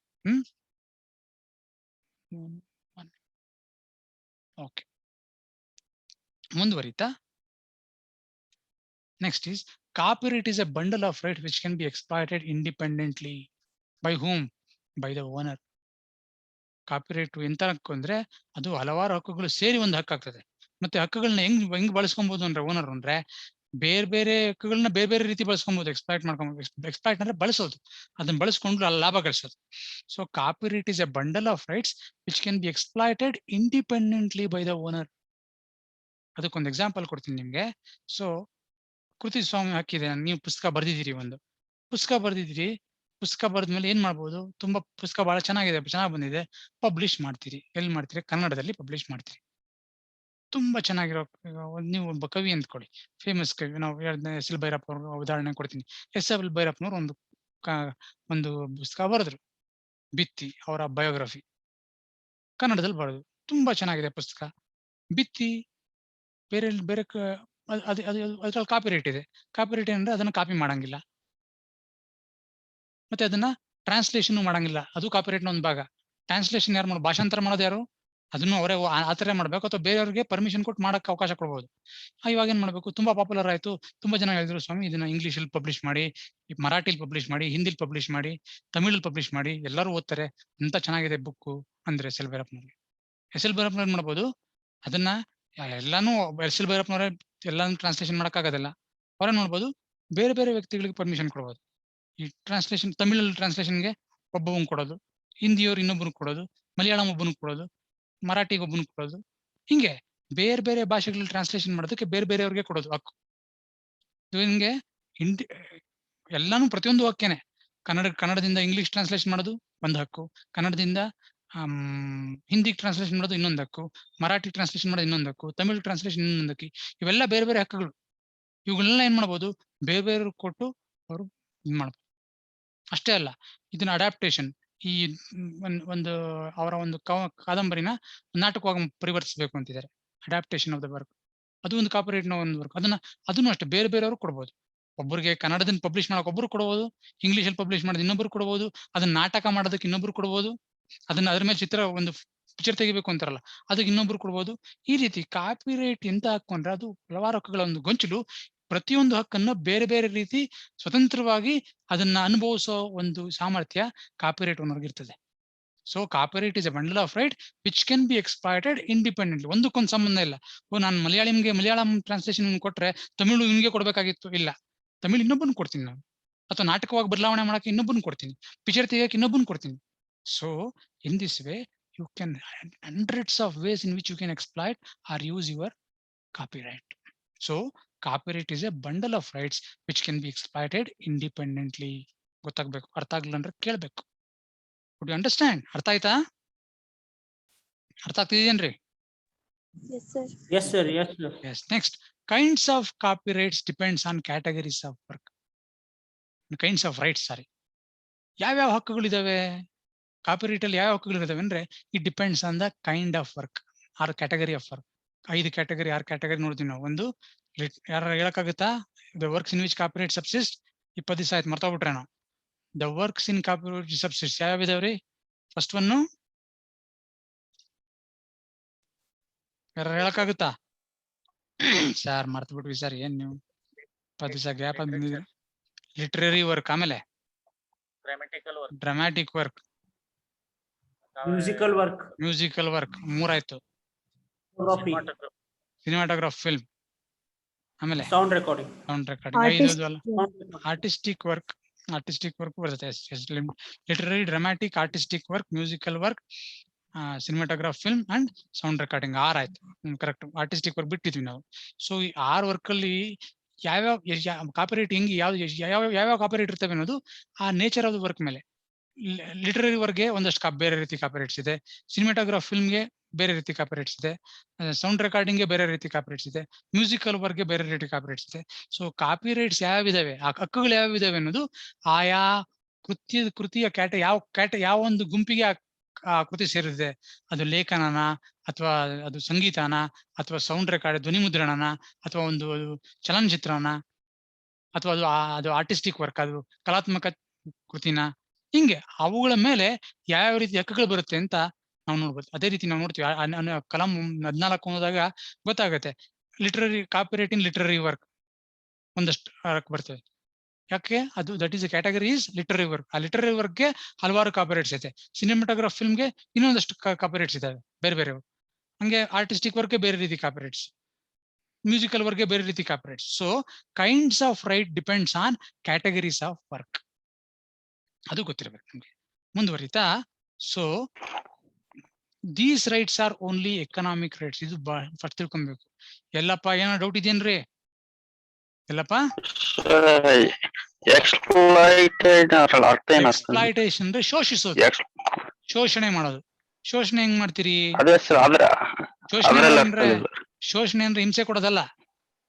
ಓಕೆ, ಮುಂದುವರಿತಾ. Next is copyright is a bundle of rights which can be exploited independently. By whom? By the owner. Copyright ಎಂತ ಹಕ್ಕು ಅಂದ್ರೆ ಅದು ಹಲವಾರು ಹಕ್ಕುಗಳು ಸೇರಿ ಒಂದು ಹಕ್ಕು ಆಗ್ತದೆ. ಮತ್ತೆ ಹಕ್ಕುಗಳನ್ನ ಹೆಂಗ್ ಬಳಸ್ಕೊಬಹುದು ಅಂದ್ರೆ ಓನರ್ ಅಂದ್ರೆ ಬೇರೆ ಹಕ್ಕುಗಳನ್ನ ಬೇರೆ ರೀತಿ ಬಳಸ್ಕೊಬಹುದು. ಎಕ್ಸ್ಪ್ಲಾಯ್ಟ್ ಅಂದ್ರೆ ಬಳಸೋದು, ಅದನ್ನ ಬಳಸ್ಕೊಂಡು ಲಾಭ ಗಳಿಸೋದು. So copyright is A bundle of rights which can be exploited independently by the owner. ಅದಕ್ಕೊಂದು ಎಕ್ಸಾಂಪಲ್ ಕೊಡ್ತೀನಿ ನಿಮ್ಗೆ. ಸೊ ಕೃತಿಸ್ವಾಮ್ಯ ಹಕ್ಕಿದೆ, ನೀವು ಪುಸ್ತಕ ಬರ್ದಿದ್ದೀರಿ, ಪುಸ್ತಕ ಬರೆದ್ಮೇಲೆ ಏನ್ ಮಾಡ್ಬೋದು? ತುಂಬಾ ಪುಸ್ತಕ ಬಹಳ ಚೆನ್ನಾಗಿ ಬಂದಿದೆ, ಪಬ್ಲಿಷ್ ಮಾಡ್ತೀರಿ. ಎಲ್ಲಿ ಮಾಡ್ತೀರಿ? ಕನ್ನಡದಲ್ಲಿ ಪಬ್ಲಿಷ್ ಮಾಡ್ತೀರಿ. ತುಂಬಾ ಚೆನ್ನಾಗಿರೋ, ನೀವು ಒಬ್ಬ ಕವಿ ಅಂದ್ಕೊಳ್ಳಿ, ಫೇಮಸ್ ಕವಿ. ನಾವು ಎಸ್ ಎಲ್ ಭೈರಪ್ಪ ಅವ್ರ ಉದಾಹರಣೆ ಕೊಡ್ತೀನಿ. ಎಸ್ ಎಲ್ ಭೈರಪ್ಪನವ್ರು ಒಂದು ಪುಸ್ತಕ ಬರೆದ್ರು, ಬಿತ್ತಿ, ಅವರ ಬಯೋಗ್ರಫಿ ಕನ್ನಡದಲ್ಲಿ ಬರೆದು ತುಂಬಾ ಚೆನ್ನಾಗಿದೆ ಪುಸ್ತಕ. ಬಿತ್ತಿ ಬೇರೆ ಅದ್ರಲ್ಲಿ ಕಾಪಿರೈಟ್ ಇದೆ. ಕಾಪಿರೈಟ್ ಅಂದ್ರೆ ಅದನ್ನ ಕಾಪಿ ಮಾಡಂಗಿಲ್ಲ, ಮತ್ತೆ ಅದನ್ನ ಟ್ರಾನ್ಸ್ಲೇಷನ್ ಮಾಡಂಗಿಲ್ಲ. ಅದು ಕಾಪಿರೈಟ್ ನ ಒಂದು ಭಾಗ. ಟ್ರಾನ್ಸ್ಲೇಷನ್ ಯಾರು ಭಾಷಾಂತರ ಮಾಡೋದು ಯಾರು? ಅದನ್ನು ಅವರೇ ಆ ತರ ಮಾಡ್ಬೇಕು, ಅಥವಾ ಬೇರೆಯವ್ರಿಗೆ ಪರ್ಮಿಷನ್ ಕೊಟ್ಟು ಮಾಡಕ್ಕೆ ಅವಕಾಶ ಕೊಡ್ಬೋದು. ಇವಾಗ ಏನ್ ಮಾಡ್ಬೇಕು, ತುಂಬಾ ಪಾಪ್ಯುಲರ್ ಆಯ್ತು, ತುಂಬಾ ಜನ ಹೇಳಿದ್ರು ಸ್ವಾಮಿ ಇದನ್ನ ಇಂಗ್ಲಿಷ್ ಅಲ್ಲಿ ಪಬ್ಲಿಷ್ ಮಾಡಿ, ಮರಾಠಿಲಿ ಪಬ್ಲಿಷ್ ಮಾಡಿ, ಹಿಂದಿಲಿ ಪಬ್ಲಿಷ್ ಮಾಡಿ, ತಮಿಳಲ್ಲಿ ಪಬ್ಲಿಷ್ ಮಾಡಿ, ಎಲ್ಲರೂ ಓದ್ತಾರೆ, ಎಂತ ಚೆನ್ನಾಗಿದೆ ಬುಕ್ ಅಂದ್ರೆ ಎಸ್ ಎಲ್ ಭೈರಪ್ಪನವ್ರಿಗೆ. ಎಸ್ ಎಲ್ ಭೈರಪ್ಪನವ್ರು ಏನ್ ಮಾಡ್ಬೋದು, ಅದನ್ನ ಎಲ್ಲಾನು ಎಸ್ ಎಲ್ ಭೈರಪ್ಪನವರೇ ಎಲ್ಲಾನು ಟ್ರಾನ್ಸ್ಲೇಷನ್ ಮಾಡಕ್ಕಾಗೋದಿಲ್ಲ. ಅವ್ರೇನ್ ಮಾಡ್ಬೋದು, ಬೇರೆ ಬೇರೆ ವ್ಯಕ್ತಿಗಳಿಗೆ ಪರ್ಮಿಷನ್ ಕೊಡ್ಬೋದು. ಈ ಟ್ರಾನ್ಸ್ಲೇಷನ್ ತಮಿಳಲ್ಲಿ ಟ್ರಾನ್ಸ್ಲೇಷನ್ಗೆ ಒಬ್ಬೊಬ್ಬನ್ ಕೊಡೋದು, ಹಿಂದಿಯವ್ರು ಇನ್ನೊಬ್ಬನಿಗೆ ಕೊಡೋದು, ಮಲಯಾಳಂ ಒಬ್ಬನಿಗೆ ಕೊಡೋದು, ಮರಾಠಿಗೆ ಒಬ್ಬನಿಗೆ ಕೊಡೋದು, ಹಿಂಗೆ ಬೇರೆ ಬೇರೆ ಭಾಷೆಗಳಲ್ಲಿ ಟ್ರಾನ್ಸ್ಲೇಷನ್ ಮಾಡೋದಕ್ಕೆ ಬೇರೆ ಬೇರೆಯವ್ರಿಗೆ ಕೊಡೋದು ಹಕ್ಕು. ಹಿಂಗೆ ಎಲ್ಲಾನು ಪ್ರತಿಯೊಂದು ಹಕ್ಕೇನೆ. ಕನ್ನಡದಿಂದ ಇಂಗ್ಲಿಷ್ ಟ್ರಾನ್ಸ್ಲೇಷನ್ ಮಾಡೋದು ಒಂದು ಹಕ್ಕು, ಕನ್ನಡದಿಂದ ಹಿಂದಿಗೆ ಟ್ರಾನ್ಸ್ಲೇಷನ್ ಮಾಡೋದು ಇನ್ನೊಂದು ಹಕ್ಕು, ಮರಾಠಿ ಟ್ರಾನ್ಸ್ಲೇಷನ್ ಮಾಡೋದು ಇನ್ನೊಂದು ಹಕ್ಕು, ತಮಿಳ್ ಟ್ರಾನ್ಸ್ಲೇಷನ್ ಇನ್ನೊಂದು ಹಕ್ಕಿ. ಇವೆಲ್ಲ ಬೇರೆ ಬೇರೆ ಹಕ್ಕುಗಳು. ಇವುಗಳನ್ನೆಲ್ಲ ಏನ್ ಮಾಡ್ಬೋದು, ಬೇರೆ ಬೇರೆ ಕೊಟ್ಟು ಅವರು ಇದ್ ಮಾಡ್ಬೋದು. ಅಷ್ಟೇ ಅಲ್ಲ, ಇದನ್ನ ಅಡಾಪ್ಟೇಷನ್, ಈ ಒಂದು ಅವರ ಒಂದು ಕಾದಂಬರಿನ ನಾಟಕವಾಗಿ ಪರಿವರ್ತಿಸಬೇಕು ಅಂತಿದ್ದಾರೆ. ಅಡಾಪ್ಟೇಷನ್ ಆಫ್ ದ ವರ್ಕ್, ಅದು ಒಂದು ಕಾಪಿರೈಟ್ ನ ಒಂದು ವರ್ಕ್. ಅದನ್ನು ಅಷ್ಟೇ ಬೇರೆ ಬೇರೆಯವರು ಕೊಡ್ಬೋದು. ಒಬ್ಬರಿಗೆ ಕನ್ನಡದಿಂದ ಪಬ್ಲಿಷ್ ಮಾಡಕ್ ಒಬ್ರು ಕೊಡ್ಬೋದು, ಇಂಗ್ಲಿಷಲ್ಲಿ ಪಬ್ಲಿಷ್ ಮಾಡೋದು ಇನ್ನೊಬ್ರು ಕೊಡ್ಬೋದು, ಅದನ್ನ ನಾಟಕ ಮಾಡೋದಕ್ಕೆ ಇನ್ನೊಬ್ರು ಕೊಡ್ಬೋದು, ಅದನ್ನ ಅದ್ರ ಮೇಲೆ ಒಂದು ಪಿಕ್ಚರ್ ತೆಗಿಬೇಕು ಅಂತಾರಲ್ಲ ಅದಕ್ಕೆ ಇನ್ನೊಬ್ರು ಕೊಡ್ಬೋದು. ಈ ರೀತಿ ಕಾಪಿರೈಟ್ ಎಂತ ಹಾಕೊಂಡ್ರೆ ಅದು ಹಲವಾರು ಹಕ್ಕುಗಳ ಒಂದು ಗೊಂಚಲು. ಪ್ರತಿಯೊಂದು ಹಕ್ಕನ್ನ ಬೇರೆ ಬೇರೆ ರೀತಿ ಸ್ವತಂತ್ರವಾಗಿ ಅದನ್ನ ಅನುಭವಿಸೋ ಒಂದು ಸಾಮರ್ಥ್ಯ ಕಾಪಿರೈಟ್ ಓನರ್ಗೆ ಇರ್ತದೆ. So copyright is A bundle of right which can be exploited independently. ಒಂದಕ್ಕೊಂದು ಸಂಬಂಧ ಇಲ್ಲ. ನಾನು ಮಲಯಾಳಂ ಟ್ರಾನ್ಸ್ಲೇಷನ್ ಕೊಟ್ರೆ ತಮಿಳು ನಿಮ್ಗೆ ಕೊಡ್ಬೇಕಾಗಿತ್ತು, ಇಲ್ಲ, ತಮಿಳು ಇನ್ನೊಬ್ಬನ್ ಕೊಡ್ತೀನಿ ನಾನು, ಅಥವಾ ನಾಟಕವಾಗಿ ಬದಲಾವಣೆ ಮಾಡಕ್ಕೆ ಇನ್ನೊಬ್ಬನ್ ಕೊಡ್ತೀನಿ, ಪಿಕ್ಚರ್ ತೆಗಿಯಕ್ಕೆ ಇನ್ನೊಬ್ಬನ್ ಕೊಡ್ತೀನಿ. So in this way you can hundreds of ways in which you can exploit or use your copyright. So copyright is a bundle of rights which can be exploited independently. ಗೊತ್ತಾಗಬೇಕು, ಅರ್ಥ ಆಗ್ಲಿಲ್ಲ ಅಂದ್ರೆ ಕೇಳ್ಬೇಕು. Would you understand? ಅರ್ಥ ಆಯ್ತಾ? ಅರ್ಥ ಆಗ್ತಿದೇನ್ರಿ? Yes sir. Yes sir. Yes sir. Yes. Next, kinds of copyrights depends on categories of work. Kinds of rights, sorry. ಯಾವ್ಯಾವ ಹಕ್ಕುಗಳಿದಾವೆ ಕಾಪಿರೈಟ್ ಅಲ್ಲಿ? ಯಾವ ಹಕ್ಕುಗಳಿದಾವೆ ಅಂದ್ರೆ it depends on the kind of work or category of work. 5 category 6 category ನೋಡ್ತೀವಿ ನಾವು. ಒಂದು ಯಾರು ಹೇಳಕ್ಕಾಗುತ್ತಾ? The works in which copyright subsist. 20 ದಿವಸ ಆಯ್ತು, ಮರ್ತೋಗ್ಬಿಟ್ರೆ ನಾವು. The works in copyright subsist ಯಾವ್ಯಾವ ಇದಾವ್ರಿ? ಫಸ್ಟ್ ಒನ್ ಯಾರು ಹೇಳಕ್ಕಾಗುತ್ತಾ? ಸರ್ ಮರ್ತು ಬಿಟ್ವಿ ಸರ್, ಏನ್ ನೀವು 20 ದಿವಸ ಗ್ಯಾಪ್ ಬಂದಿದ್ರಿ. ಲಿಟರರಿ ವರ್ಕ್, ಆಮೇಲೆ ಡ್ರಾಮ್ಯಾಟಿಕ್ ವರ್ಕ್, ಮ್ಯೂಸಿಕಲ್ ವರ್ಕ್, 3 ಆಯ್ತು. ಸಿನಿಮಾಟೋಗ್ರಾಫ್, ಫಿಲ್ಮ್, ಆಮೇಲೆ ಸೌಂಡ್ ರೆಕಾರ್ಡಿಂಗ್. 5 ಅಲ್ಲ, ಆರ್ಟಿಸ್ಟಿಕ್ ವರ್ಕ್ ಬರುತ್ತೆ. Literary, dramatic, artistic work, musical work, cinematograph, film and sound recording. 6 ಆಯ್ತು. ಕರೆಕ್ಟ್. ಆರ್ಟಿಸ್ಟಿಕ್ ವರ್ಕ್ ಬಿಟ್ಟಿದ್ವಿ ನಾವು. ಸೊ ಈ 6 ವರ್ಕ್ ಅಲ್ಲಿ ಯಾವ್ಯಾವ ಕಾಪಿರೈಟ್ ಹೆಂಗೆ ಯಾವ್ಯಾವ ಕಾಪಿರೈಟ್ ಇರ್ತವೆ ಅನ್ನೋದು ಆ ನೇಚರ್ ಆಫ್ ದ ವರ್ಕ್ ಮೇಲೆ. ಲಿಟರರಿ ವರ್ಗೆ ಒಂದಷ್ಟು ಬೇರೆ ರೀತಿ ಕಾಪಿರೈಟ್ಸ್ ಇದೆ, ಸಿನಿಮಾಟೋಗ್ರಾಫ್ ಫಿಲ್ಮ್ಗೆ ಬೇರೆ ರೀತಿ ಕಾಪಿರೈಟ್ಸ್ ಇದೆ, ಸೌಂಡ್ ರೆಕಾರ್ಡಿಂಗ್ಗೆ ಬೇರೆ ರೀತಿ ಕಾಪಿರೈಟ್ಸ್ ಇದೆ, ಮ್ಯೂಸಿಕಲ್ ವರ್ಗೆ ಬೇರೆ ರೀತಿ ಕಾಪಿರೈಟ್ಸ್ ಇದೆ. ಸೊ ಕಾಪಿರೈಟ್ಸ್ ಯಾವಿದಾವೆ, ಆ ಹಕ್ಕುಗಳು ಯಾವಿದಾವೆ ಅನ್ನೋದು ಆಯಾ ಕೃತಿಯ ಯಾವ ಒಂದು ಗುಂಪಿಗೆ ಆ ಕೃತಿ ಸೇರಿದೆ. ಅದು ಲೇಖನನ, ಅಥವಾ ಅದು ಸಂಗೀತನ, ಅಥವಾ ಸೌಂಡ್ ರೆಕಾರ್ಡ್ ಧ್ವನಿ ಮುದ್ರಣನ, ಅಥವಾ ಒಂದು ಚಲನಚಿತ್ರನ, ಅಥವಾ ಅದು ಆರ್ಟಿಸ್ಟಿಕ್ ವರ್ಕ್, ಅದು ಕಲಾತ್ಮಕ ಕೃತಿನ, ಹಿಂಗೆ ಅವುಗಳ ಮೇಲೆ ಯಾವ ರೀತಿ ಹಕ್ಕುಗಳು ಬರುತ್ತೆ ಅಂತ ನಾವು ನೋಡ್ಬೋದು. ಅದೇ ರೀತಿ ನಾವು ನೋಡ್ತೀವಿ ಕಲಂ 14 ಓದಿದಾಗ ಗೊತ್ತಾಗುತ್ತೆ. ಲಿಟರರಿ ಕಾಪಿರೈಟ್ ಇನ್ ಲಿಟರರಿ ವರ್ಕ್ ಒಂದಷ್ಟು ಬರ್ತವೆ. ಯಾಕೆ? ಅದು that is category is literary work. ಆ ಲಿಟರರಿ ವರ್ಕ್ಗೆ ಹಲವಾರು ಕಾಪಿರೈಟ್ಸ್ ಇದೆ. ಸಿನಿಮಾಟೋಗ್ರಾಫ್ ಫಿಲ್ಮ್ಗೆ ಇನ್ನೊಂದಷ್ಟು ಕಾಪಿರೈಟ್ಸ್ ಇದಾವೆ ಬೇರೆ ಬೇರೆ. ಹಂಗೆ ಆರ್ಟಿಸ್ಟಿಕ್ ವರ್ಕ್ಗೆ ಬೇರೆ ರೀತಿ ಕಾಪಿರೈಟ್ಸ್, ಮ್ಯೂಸಿಕಲ್ ವರ್ಕ್ಗೆ ಬೇರೆ ರೀತಿ copyrights. So kinds of right depends on categories of work. ಅದು ಗೊತ್ತಿರಬೇಕು ನಮ್ಗೆ. ಮುಂದುವರಿತಾ, so these rights are only economic rights. ಇದು ಫಸ್ಟ್ ತಿಳ್ಕೊಬೇಕು. ಎಲ್ಲಪ್ಪ ಏನೋ ಡೌಟ್ ಇದೆಯೇನ್ರಿ? ಎಲ್ಲಪ್ಪ, ಎಕ್ಸ್ಪ್ಲಾಯ್ಟೇಷನ್ ಅಂದ್ರೆ ಶೋಷಿಸೋದು, ಶೋಷಣೆ ಮಾಡೋದು. ಶೋಷಣೆ ಹೆಂಗ್ ಮಾಡ್ತೀರಿ? ಶೋಷಣೆ ಅಂದ್ರೆ ಹಿಂಸೆ ಕೊಡೋದಲ್ಲ.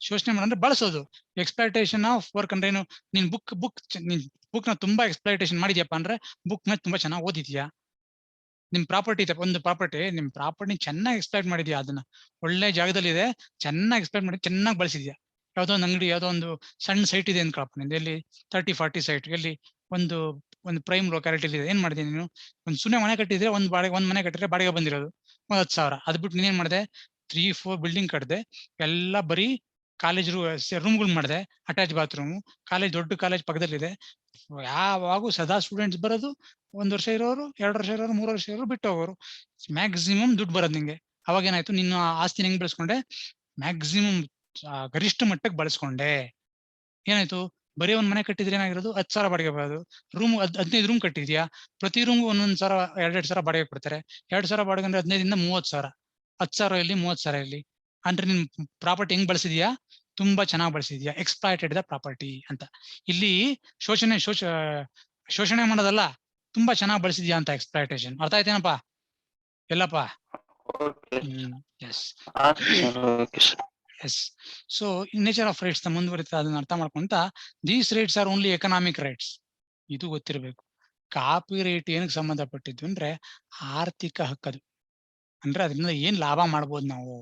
ಶೋಷಣೆ ಮಾಡಂದ್ರೆ ಬಳಸೋದು. ಎಕ್ಸ್ಪ್ಲಾಯ್ಟೇಷನ್ ಆಫ್ ವರ್ಕ್ ಅಂದ್ರೆ ಏನು? ನೀನ್ ಬುಕ್ ನ ತುಂಬಾ ಎಕ್ಸ್ಪ್ಲಾಯ್ಟೇಷನ್ ಮಾಡಿದ್ಯಪ್ಪ ಅಂದ್ರೆ ಬುಕ್ ನ ತುಂಬಾ ಚೆನ್ನಾಗಿ ಓದಿದ್ಯಾ. ನಿಮ್ ಪ್ರಾಪರ್ಟಿ ನಿಮ್ ಪ್ರಾಪರ್ಟಿ ಚೆನ್ನಾಗಿ ಎಕ್ಸ್ಪ್ಲಾಯ್ಟ್ ಮಾಡಿದ್ಯಾ, ಅದನ್ನ ಒಳ್ಳೆ ಜಾಗದಲ್ಲಿ ಇದೆ, ಚೆನ್ನಾಗಿ ಎಕ್ಸ್ಪ್ಲಾಯ್ಟ್ ಮಾಡಿ ಚೆನ್ನಾಗಿ ಬಳಸಿದ್ಯಾ. ಯಾವ್ದೋ ಒಂದು ಅಂಗಡಿ, ಯಾವ್ದೋ ಒಂದು ಸಣ್ಣ ಸೈಟ್ ಇದೆ ಅನ್ಕೊಳಪ್ಪ ನಿಂದು, ಎಲ್ಲಿ 30-40 ಸೈಟ್, ಎಲ್ಲಿ ಒಂದು ಪ್ರೈಮ್ ಲೊಕ್ಯಾಲಿಟಿ ಇದೆ. ಏನ್ ಮಾಡಿದೀನಿ ನೀನು? ಒಂದು ಸುಮ್ಮನೆ ಮನೆ ಕಟ್ಟಿದ್ರೆ, ಒಂದ್ ಮನೆ ಕಟ್ಟಿದ್ರೆ ಬಾಡಿಗೆ ಬಂದಿರೋದು, 10,000. ಅದ್ ಬಿಟ್ಟು ನೀನೇನ್ ಮಾಡಿದೆ 3-4 ಬಿಲ್ಡಿಂಗ್ ಕಟ್ದೆ, ಎಲ್ಲ ಬರೀ ಕಾಲೇಜ್ ರೂಮ್ಗಳು ಮಾಡಿದೆ, ಅಟ್ಯಾಚ್ ಬಾತ್ರೂಮ್. ಕಾಲೇಜ್ ದೊಡ್ಡ ಕಾಲೇಜ್ ಪಕ್ಕದಲ್ಲಿದೆ. ಯಾವಾಗೂ ಸದಾ ಸ್ಟೂಡೆಂಟ್ಸ್ ಬರೋದು, 1 ವರ್ಷ ಇರೋರು, 2 ವರ್ಷ ಇರೋರು, 3 ವರ್ಷ ಇರೋರು ಬಿಟ್ಟು ಹೋಗೋರು. ಮ್ಯಾಕ್ಸಿಮಮ್ ದುಡ್ಡು ಬರೋದು ನಿಂಗೆ. ಅವಾಗ ಏನಾಯ್ತು, ನಿನ್ನ ಆಸ್ತಿನ ಹೆಂಗ್ ಬೆಳೆಸ್ಕೊಂಡೆ, ಮ್ಯಾಕ್ಸಿಮಮ್ ಗರಿಷ್ಠ ಮಟ್ಟಕ್ಕೆ ಬಳಸ್ಕೊಂಡೆ. ಏನಾಯ್ತು, ಬರೀ ಒಂದ್ ಮನೆ ಕಟ್ಟಿದ್ರೆ ಏನಾಗಿರೋದು, 10,000 ಬಾಡಿಗೆ ಬರೋದು. ರೂಮ್ 15 ರೂಮ್ ಕಟ್ಟಿದ್ಯಾ, ಪ್ರತಿ ರೂಮ್ 1,000 2,000 ಬಾಡಿಗೆ ಕೊಡ್ತಾರೆ. 2,000 ಬಾಡಿಗೆ ಅಂದ್ರೆ 15 30,000. 10,000 ಇಲ್ಲಿ 30,000 ಇಲ್ಲಿ. ಅಂದ್ರೆ ನಿನ್ ಪ್ರಾಪರ್ಟಿ ಹೆಂಗ್ ಬಳಸಿದ್ಯಾ, ತುಂಬಾ ಚೆನ್ನಾಗಿ ಬಳಸಿದ್ಯಾ. ಎಕ್ಸ್ಪ್ಲಾಯ್ಟೆಡ್ ದ ಪ್ರಾಪರ್ಟಿ ಅಂತ. ಇಲ್ಲಿ ಶೋಷಣೆ ಮಾಡೋದಲ್ಲ, ತುಂಬಾ ಚೆನ್ನಾಗಿ ಬಳಸಿದ್ಯಾ ಅಂತ ಎಕ್ಸ್ಪ್ಲಾಯ್ಟೇಷನ್. ಅರ್ಥ ಆಯ್ತೇನಪ್ಪ ಎಲ್ಲಪ್ಪ? Yes yes. So nature of rights ಮುಂದುವರಿತಾ ಅದನ್ನ ಅರ್ಥ ಮಾಡ್ಕೊಂತ, these rights are only economic rights. ಇದು ಗೊತ್ತಿರಬೇಕು. ಕಾಪಿ ರೈಟ್ ಏನಕ್ಕೆ ಸಂಬಂಧಪಟ್ಟಿದ್ದು ಅಂದ್ರೆ ಆರ್ಥಿಕ ಹಕ್ಕದು. ಅಂದ್ರೆ ಅದರಿಂದ ಏನ್ ಲಾಭ ಮಾಡ್ಬೋದು ನಾವು.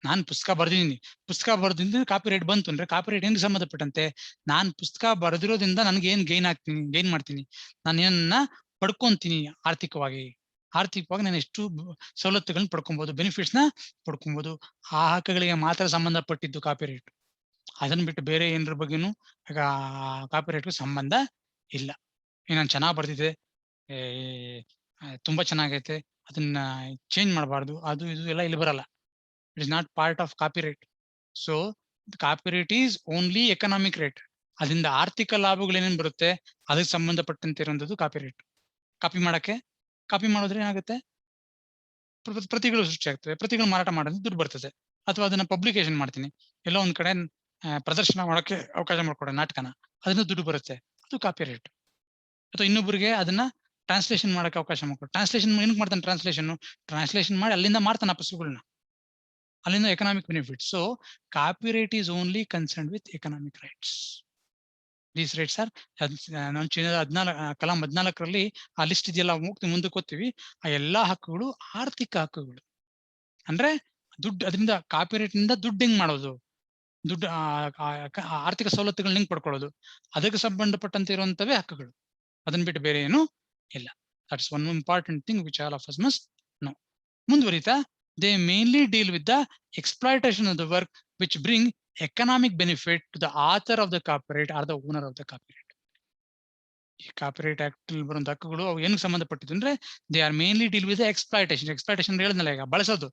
ನಾನ್ ಪುಸ್ತಕ ಬರ್ದಿದ್ದೀನಿ, ಕಾಪಿ ರೈಟ್ ಬಂತು ಅಂದ್ರೆ ಕಾಪಿ ರೈಟ್ ಏನ್ ಸಂಬಂಧಪಟ್ಟಂತೆ, ನಾನ್ ಪುಸ್ತಕ ಬರೆದಿರೋದ್ರಿಂದ ನನ್ಗೆ ಏನ್ ಗೈನ್ ಮಾಡ್ತೀನಿ, ನಾನು ಏನನ್ನ ಪಡ್ಕೊಂತೀನಿ ಆರ್ಥಿಕವಾಗಿ ನಾನು ಎಷ್ಟು ಸವಲತ್ತುಗಳನ್ನ ಪಡ್ಕೊಬಹುದು, ಬೆನಿಫಿಟ್ಸ್ ನ ಪಡ್ಕೊಬಹುದು. ಆ ಹಕ್ಕುಗಳಿಗೆ ಮಾತ್ರ ಸಂಬಂಧಪಟ್ಟಿದ್ದು ಕಾಪಿ ರೈಟ್. ಅದನ್ನ ಬಿಟ್ಟು ಬೇರೆ ಏನ್ರ ಬಗ್ಗೆನೂ ಕಾಪಿ ರೈಟ್ಗೂ ಸಂಬಂಧ ಇಲ್ಲ. ನಾನು ಚೆನ್ನಾಗ್ ಬರ್ದಿದೆ, ತುಂಬಾ ಚೆನ್ನಾಗೈತೆ, ಅದನ್ನ ಚೇಂಜ್ ಮಾಡಬಾರ್ದು, ಅದು ಇದು ಎಲ್ಲ ಇಲ್ಲಿ ಬರಲ್ಲ. It is not part of copyright. So copyright is only economic right. ಅದರಿಂದ ಆರ್ಥಿಕ ಲಾಭಗಳು ಏನೇನು ಬರುತ್ತೆ ಅದಕ್ಕೆ ಸಂಬಂಧಪಟ್ಟಂತೆ ಇರುವಂತದ್ದು ಕಾಪಿರೈಟ್. ಕಾಪಿ ಮಾಡಿದ್ರೆ ಏನಾಗುತ್ತೆ, ಪ್ರತಿಗಳು ಸೃಷ್ಟಿ ಆಗ್ತವೆ. ಪ್ರತಿಗಳು ಮಾರಾಟ ಮಾಡೋದು ದುಡ್ಡು ಬರ್ತದೆ. ಅಥವಾ ಅದನ್ನ ಪಬ್ಲಿಕೇಶನ್ ಮಾಡ್ತೀನಿ, ಎಲ್ಲೋ ಒಂದ್ ಕಡೆ ಪ್ರದರ್ಶನ ಮಾಡೋಕೆ ಅವಕಾಶ ಮಾಡ್ಕೊಡ ನಾಟಕನ, ಅದನ್ನ ದುಡ್ಡು ಬರುತ್ತೆ, ಅದು ಕಾಪಿರೈಟ್. ಅಥವಾ ಇನ್ನೊಬ್ಬರಿಗೆ ಅದನ್ನ ಟ್ರಾನ್ಸ್ಲೇಷನ್ ಮಾಡಕ್ಕೆ ಅವಕಾಶ ಮಾಡ್ಕೊಡು. ಟ್ರಾನ್ಸ್ಲೇಷನ್ ಏನಕ್ಕೆ ಮಾಡ್ತಾನೆ, ಟ್ರಾನ್ಸ್ಲೇಷನ್ ಮಾಡಿ ಅಲ್ಲಿಂದ ಮಾಡ್ತಾನೆ ಪುಸ್ತಕಗಳನ್ನ, ಅಲ್ಲಿಂದ economic benefit. So copyright is only concern with economic rights. These rights R, ನಾವು ಚೀನಾದ ಕಲಂ 14ರಲ್ಲಿ ಆ ಲಿಸ್ಟ್ ಇದೆಯಲ್ಲ, ಮುಂದಕ್ಕೆ ಓದ್ತೀವಿ. ಆ ಎಲ್ಲಾ ಹಕ್ಕುಗಳು ಆರ್ಥಿಕ ಹಕ್ಕುಗಳು. ಅಂದ್ರೆ ದುಡ್ಡು, ಅದರಿಂದ ಕಾಪಿರೈಟ್ ನಿಂದ ದುಡ್ಡು ಹೆಂಗ್ ಮಾಡೋದು, ದುಡ್ಡು ಆರ್ಥಿಕ ಸವಲತ್ತುಗಳನ್ನ ಹೆಂಗ್ ಪಡ್ಕೊಳ್ಳೋದು, ಅದಕ್ಕೆ ಸಂಬಂಧಪಟ್ಟಂತೆ ಇರುವಂತವೇ ಹಕ್ಕುಗಳು. ಅದನ್ನ ಬಿಟ್ಟು ಬೇರೆ ಏನು ಇಲ್ಲ. That's one important thing which all of us must know. ಮುಂದುವರಿತಾ, they mainly deal with the exploitation of the work which bring economic benefit to the author of the copyright or the owner of the copyright. ಈ ಕಾಪಿರೈಟ್ ಆಕ್ಟ್ ಬರುವಂತ ಹಕ್ಕುಗಳು ಅವು ಏನಕ್ಕೆ ಸಂಬಂಧಪಟ್ಟಿದ್ದು ಅಂದ್ರೆ they are mainly deal with exploitation ಹೇಳಿದ್ನಲ್ಲ ಈಗ, ಬಳಸೋದು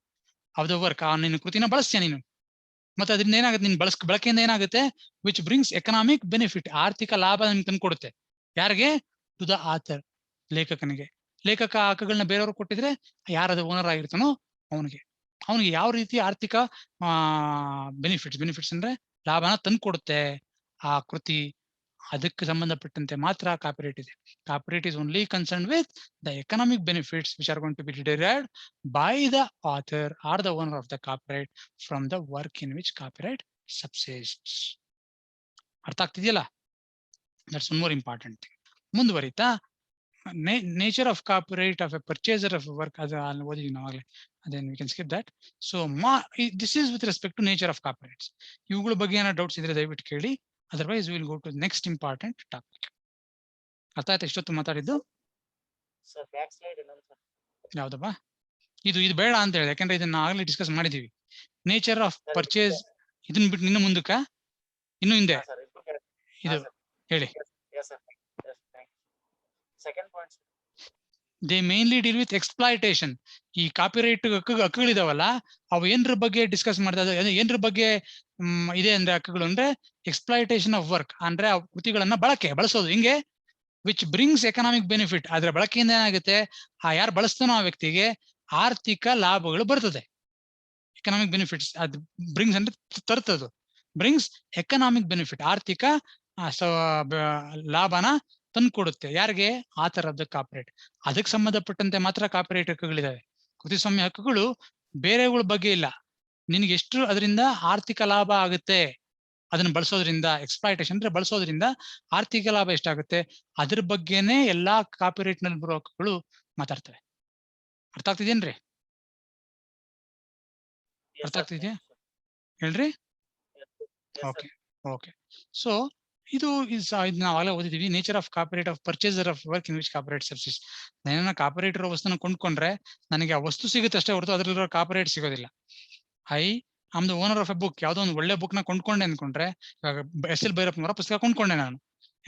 ಆಫ್ ದ ವರ್ಕ್. ನಿನ್ನ ಕೃತಿನ ಬಳಸ್ತೀಯ ನೀನು, ಮತ್ತೆ ಅದರಿಂದ ಏನಾಗುತ್ತೆ, ನಿನ್ ಬಳಕೆಯಿಂದ ಏನಾಗುತ್ತೆ, ವಿಚ್ ಬ್ರಿಂಗ್ಸ್ ಎಕನಾಮಿಕ್ ಬೆನಿಫಿಟ್, ಆರ್ಥಿಕ ಲಾಭ ನಿಮ್ಗೆ ತಂದು ಕೊಡುತ್ತೆ. ಯಾರಿಗೆ? ಟು ದ ಆಥರ್, ಲೇಖಕನಿಗೆ. ಲೇಖಕ ಹಕ್ಕುಗಳನ್ನ ಬೇರೆಯವ್ರಿಗೆ ಕೊಟ್ಟಿದ್ರೆ ಯಾರದ ಓನರ್ ಆಗಿರ್ತಾನೋ ಅವನಿಗೆ ಯಾವ ರೀತಿ ಆರ್ಥಿಕ ಬೆನಿಫಿಟ್ಸ್ ಅಂದ್ರೆ ಲಾಭನ ತಂದು ಕೊಡುತ್ತೆ ಆ ಕೃತಿ, ಅದಕ್ಕೆ ಸಂಬಂಧಪಟ್ಟಂತೆ ಮಾತ್ರ ಕಾಪಿರೈಟ್ ಇದೆ. Copyright is only concerned with the economic benefits which are going to be derived by the author or the owner of the copyright from the work in which copyright subsists. ಅರ್ಥ ಆಗ್ತಿದೆಯಲ್ಲ? That's one more important thing. ಮುಂದುವರಿತಾ, nature of copyright of a purchaser of a work, ಅದು ಅಲ್ಲಿ ಓದಿದ್ವಿ ನಾವಾಗಲೇ, then we can skip that. So this is with respect to nature of copyrights. ಇವುಗಳ ಬಗ್ಗೆ ಏನಾದ್ರು ಡೌಟ್ಸ್ ಇದ್ರೆ ದಯವಿಟ್ಟು ಕೇಳಿ, otherwise we will go to the next important topic. ಅರ್ಥ ಆಯ್ತಾ ಇಷ್ಟೊತ್ತು ಮಾತಾಡಿದ್ದು? ಯಾವ್ದಪ್ಪ ಇದು ಬೇಡ ಅಂತ ಹೇಳಿ, ಯಾಕಂದ್ರೆ ಇದನ್ನ ಆಗಲೇ ಡಿಸ್ಕಸ್ ಮಾಡಿದೀವಿ. ನೇಚರ್ ಆಫ್ ಪರ್ಚೇಸ್ ಇದನ್ನ ಬಿಟ್ಟು ನಿನ್ನ ಮುಂದಕ್ಕ ಇನ್ನು ಹಿಂದೆ ಇದು ಹೇಳಿ. They mainly deal with exploitation. ಈ ಕಾಪಿರೈಟ್ ಹಕ್ಕುಗಳಿದಾವಲ್ಲ, ಅವು ಏನ್ರ ಬಗ್ಗೆ ಡಿಸ್ಕಸ್ ಮಾಡ್ತಾ, ಏನ್ರ ಬಗ್ಗೆ ಇದೆ ಅಂದ್ರೆ ಹಕ್ಕುಗಳು ಅಂದ್ರೆ ಎಕ್ಸ್ಪ್ಲಾಯ್ಟೇಷನ್ ಆಫ್ ವರ್ಕ್, ಅಂದ್ರೆ ಆ ಕೃತಿಗಳನ್ನ ಬಳಸೋದು ಹಿಂಗೆ, ವಿಚ್ ಬ್ರಿಂಗ್ಸ್ ಎಕನಾಮಿಕ್ ಬೆನಿಫಿಟ್. ಅದ್ರ ಬಳಕೆಯಿಂದ ಏನಾಗುತ್ತೆ, ಯಾರು ಬಳಸ್ತಾನೋ ಆ ವ್ಯಕ್ತಿಗೆ ಆರ್ಥಿಕ ಲಾಭಗಳು ಬರ್ತದೆ. ಎಕನಾಮಿಕ್ ಬೆನಿಫಿಟ್ಸ್ ಅದು ಬ್ರಿಂಗ್ಸ್ ಅಂದ್ರೆ ತರ್ತದು, ಬ್ರಿಂಗ್ಸ್ ಎಕನಾಮಿಕ್ ಬೆನಿಫಿಟ್, ಆರ್ಥಿಕ ಲಾಭನ ತಂದ್ಕೊಡುತ್ತೆ. ಯಾರಿಗೆ? Author of the copyright. ಅದಕ್ಕೆ ಸಂಬಂಧಪಟ್ಟಂತೆ ಮಾತ್ರ ಕಾಪಿರೈಟ್ ಹಕ್ಕುಗಳಿದಾವೆ. ಕೃತಿಸ್ವಾಮ್ಯ ಹಕ್ಕುಗಳು ಬೇರೆಗಳ ಬಗ್ಗೆ ಇಲ್ಲ. ನಿನ್ಗೆ ಎಷ್ಟು ಅದರಿಂದ ಆರ್ಥಿಕ ಲಾಭ ಆಗುತ್ತೆ ಅದನ್ನ ಬಳಸೋದ್ರಿಂದ, ಎಕ್ಸ್ಪ್ಲಾಯ್ಟೇಷನ್ ಅಂದ್ರೆ ಬಳಸೋದ್ರಿಂದ ಆರ್ಥಿಕ ಲಾಭ ಎಷ್ಟಾಗುತ್ತೆ ಅದ್ರ ಬಗ್ಗೆನೆ ಎಲ್ಲಾ ಕಾಪಿರೈಟ್ ನಲ್ಲಿ ಬರೋ ಹಕ್ಕುಗಳು ಮಾತಾಡ್ತವೆ. ಅರ್ಥ ಆಗ್ತಿದೇನ್ರಿ? ಅರ್ಥ ಆಗ್ತಿದ್ಯಾ ಹೇಳ್ರಿ? ಓಕೆ. ಸೊ ಇದು ನಾವಾಗಲೇ ಓದಿದೀವಿ. Nature of copyright of purchaser of work in which copyright subsist. ನಾನು ಕಾಪಿರೈಟ್ ಇರೋ ವಸ್ತುನ ಕೊಂಡ್ಕೊಂಡ್ರೆ ನನಗೆ ಆ ವಸ್ತು ಸಿಗುತ್ತೆ ಅಷ್ಟೇ ಹೊರತು ಅದರಲ್ಲಿರೋ ಕಾಪಿರೈಟ್ ಸಿಗೋದಿಲ್ಲ. I am the owner of A book. ಯಾವ್ದೋ ಒಂದು ಒಳ್ಳೆ ಬುಕ್ ನ ಕೊಂಡ್ಕೊಂಡೆ ಅನ್ಕೊಂಡ್ರೆ, ಇವಾಗ ಎಸ್ ಎಲ್ ಭೈರಪ್ಪನವರ ಪುಸ್ತಕ ಕೊಂಡ್ಕೊಂಡೆ ನಾನು.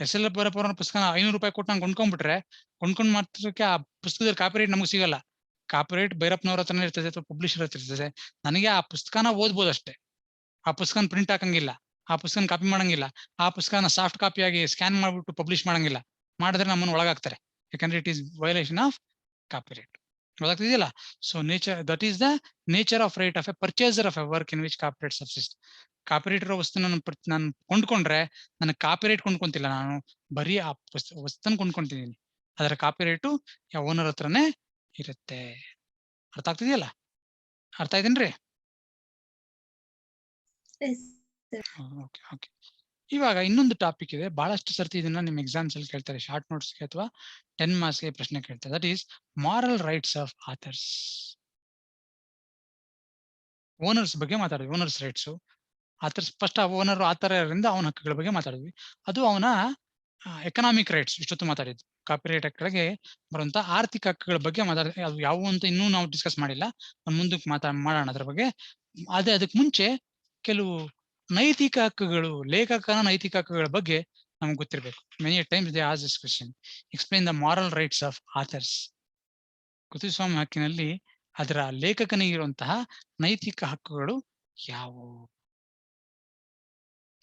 ಎಸ್ ಎಲ್ ಭೈರಪ್ಪನವರ ಪುಸ್ತಕ 500 ರೂಪಾಯಿ ಕೊಟ್ಟು ನಾನು ಕೊಂಡ್ಕೊಂಡ್ಬಿಟ್ರೆ, ಕೊಂಡ್ಕೊಂಡ್ ಮಾತ್ರಕ್ಕೆ ಆ ಪುಸ್ತಕದ ಕಾಪಿರೈಟ್ ನಮಗೆ ಸಿಗಲ್ಲ. ಕಾಪಿರೈಟ್ ಭೈರಪ್ಪನವರ ಹತ್ರನೇ ಇರ್ತದೆ ಅಥವಾ ಪಬ್ಲಿಷರ್ ಹತ್ರ ಇರ್ತದೆ. ನನಗೆ ಆ ಪುಸ್ತಕನ ಓದ್ಬೋದು ಅಷ್ಟೇ. ಆ ಪುಸ್ತಕನ ಪ್ರಿಂಟ್ ಹಾಕಂಗಿಲ್ಲ, ಆ ಪುಸ್ತಕನ ಕಾಪಿ ಮಾಡಂಗಿಲ್ಲ, ಆ ಪುಸ್ತಕನ ಸಾಫ್ಟ್ ಕಾಪಿ ಆಗಿ ಸ್ಕ್ಯಾನ್ ಮಾಡ್ಬಿಟ್ಟು ಪಬ್ಲಿಷ್ ಮಾಡಂಗಿಲ್ಲ. ಮಾಡಿದ್ರೆ ನಮ್ಮನ್ನು ಒಳಗಾಗ್ತಾರೆ, ಯಾಕಂದ್ರೆ it is violation of copyright. ಗೊತ್ತಾಗ್ತಿದೆಯಲ್ಲ? So that is the nature of right of a purchaser of a work in which copyright subsist. Copyright ಇರೋ ವಸ್ತು ನಾನು ಕೊಂಡ್ಕೊಂಡ್ರೆ ನನಗೆ ಕಾಪಿರೈಟ್ ಕೊಂಡ್ಕೊಂತಿಲ್ಲ, ನಾನು ಬರೀ ಆ ವಸ್ತುನ ಕೊಂಡ್ಕೊಂತಿದ್ದೀನಿ. ಅದರ ಕಾಪಿರೈಟು ಯಾವ ಓನರ್ ಹತ್ರನೇ ಇರುತ್ತೆ. ಅರ್ಥ ಆಗ್ತಿದೆಯಲ್ಲ? ಅರ್ಥ ಆಯ್ತೇನ್ರಿ? Okay okay. ಇವಾಗ ಇನ್ನೊಂದು ಟಾಪಿಕ್ ಇದೆ, ಬಹಳಷ್ಟು ಸರ್ತಿ ಇದನ್ನ ನಿಮ್ ಎಕ್ಸಾಮ್ಸ್ ಅಲ್ಲಿ ಕೇಳ್ತಾರೆ, ಶಾರ್ಟ್ ನೋಟ್ಸ್ ಗೆ ಅಥವಾ 10 ಮಾರ್ಕ್ಸ್ ಗೆ ಪ್ರಶ್ನೆ ಕೇಳ್ತಾರೆ. That is moral rights of authors. Owners ಬಗ್ಗೆ ಮಾತಾಡಿದ್ವಿ, owners rights. Authors first owner ಆಥರಿಂದ ಅವನ ಹಕ್ಕುಗಳ ಬಗ್ಗೆ ಮಾತಾಡಿದ್ವಿ. ಅದು ಅವನ ಎಕನಾಮಿಕ್ ರೈಟ್ಸ್ ಇಷ್ಟೊತ್ತು ಮಾತಾಡಿದ್ವಿ. ಕಾಪಿರೈಟ್ ಕೆಳಗೆ ಬರುವಂತ ಆರ್ಥಿಕ ಹಕ್ಕುಗಳ ಬಗ್ಗೆ ಮಾತಾಡಿದ್ವಿ. ಅದು ಯಾವುವು ಅಂತ ಇನ್ನೂ ನಾವು ಡಿಸ್ಕಸ್ ಮಾಡಿಲ್ಲ, ಮುಂದಕ್ಕೆ ಮಾಡೋಣ ಅದ್ರ ಬಗ್ಗೆ. ಅದಕ್ಕೆ ಮುಂಚೆ ಕೆಲವು ನೈತಿಕ ಹಕ್ಕುಗಳು, ಲೇಖಕನ ನೈತಿಕ ಹಕ್ಕುಗಳ ಬಗ್ಗೆ ನಮ್ಗೆ ಗೊತ್ತಿರಬೇಕು. Many times they ask this question, explain the moral rights of author's. ಕೃತಿಸ್ವಾಮ್ಯ ಹಕ್ಕಿನಲ್ಲಿ ಅದರ ಲೇಖಕನಿಗಿರುವಂತಹ ನೈತಿಕ ಹಕ್ಕುಗಳು ಯಾವುವು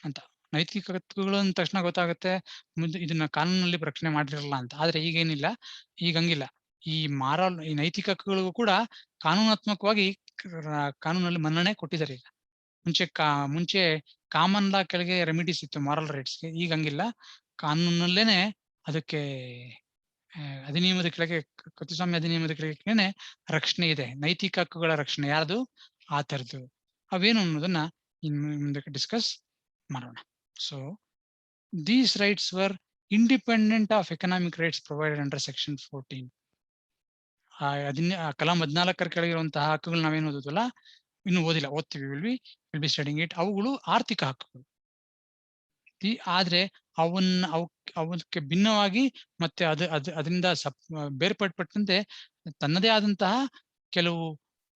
ಅಂತ. ನೈತಿಕ ಹಕ್ಕುಗಳು ಅಂದ ತಕ್ಷಣ ಗೊತ್ತಾಗುತ್ತೆ ಮುಂದೆ ಇದನ್ನ ಕಾನೂನಲ್ಲಿ ರಕ್ಷಣೆ ಮಾಡಿರಲ್ಲ ಅಂತ. ಆದ್ರೆ ಈಗೇನಿಲ್ಲ, ಈಗ ಹಂಗಿಲ್ಲ. ಈ ನೈತಿಕ ಹಕ್ಕುಗಳಿಗೂ ಕೂಡ ಕಾನೂನಾತ್ಮಕವಾಗಿ ಕಾನೂನಲ್ಲಿ ಮನ್ನಣೆ ಕೊಟ್ಟಿದ್ದಾರೆ. ಈಗ ಮುಂಚೆ ಕಾಮನ್ ಲಾ ಕೆಳಗೆ ರೆಮಿಡೀಸ್ ಇತ್ತು ಮಾರಲ್ ರೈಟ್ಸ್ಗೆ, ಈಗ ಹಂಗಿಲ್ಲ. ಕಾನೂನಲ್ಲೇನೆ ಅದಕ್ಕೆ ಅಧಿನಿಯಮದ ಕೆಳಗೆ, ಕೃತಿಸ್ವಾಮ್ಯ ಅಧಿನಿಯಮದ ಕೆಳಗೆ ರಕ್ಷಣೆ ಇದೆ. ನೈತಿಕ ಹಕ್ಕುಗಳ ರಕ್ಷಣೆ ಯಾರ್ದು? ಆಥರ್ದು. ಅವೇನು ಅನ್ನೋದನ್ನ ಇನ್ನು ಮುಂದಕ್ಕೆ ಡಿಸ್ಕಸ್ ಮಾಡೋಣ. So these rights var independent of economic rights provided under section 14. ಕಲಂ 14 ಕೆಳಗಿರುವಂತಹ ಹಕ್ಕುಗಳು ನಾವೇನು ಓದೋದಲ್ಲ, ಇನ್ನು ಓದಿಲ್ಲ, ಓದ್ತೀವಿ, ವಿಲ್ ಬಿ ಸ್ಟಡಿಂಗ್ ಇಟ್. ಅವುಗಳು ಆರ್ಥಿಕ ಹಕ್ಕುಗಳು. ಆದ್ರೆ ಅವಕ್ಕೆ ಭಿನ್ನವಾಗಿ ಮತ್ತೆ ಅದರಿಂದ ಬೇರ್ಪಟ್ಟಂತೆ ತನ್ನದೇ ಆದಂತಹ ಕೆಲವು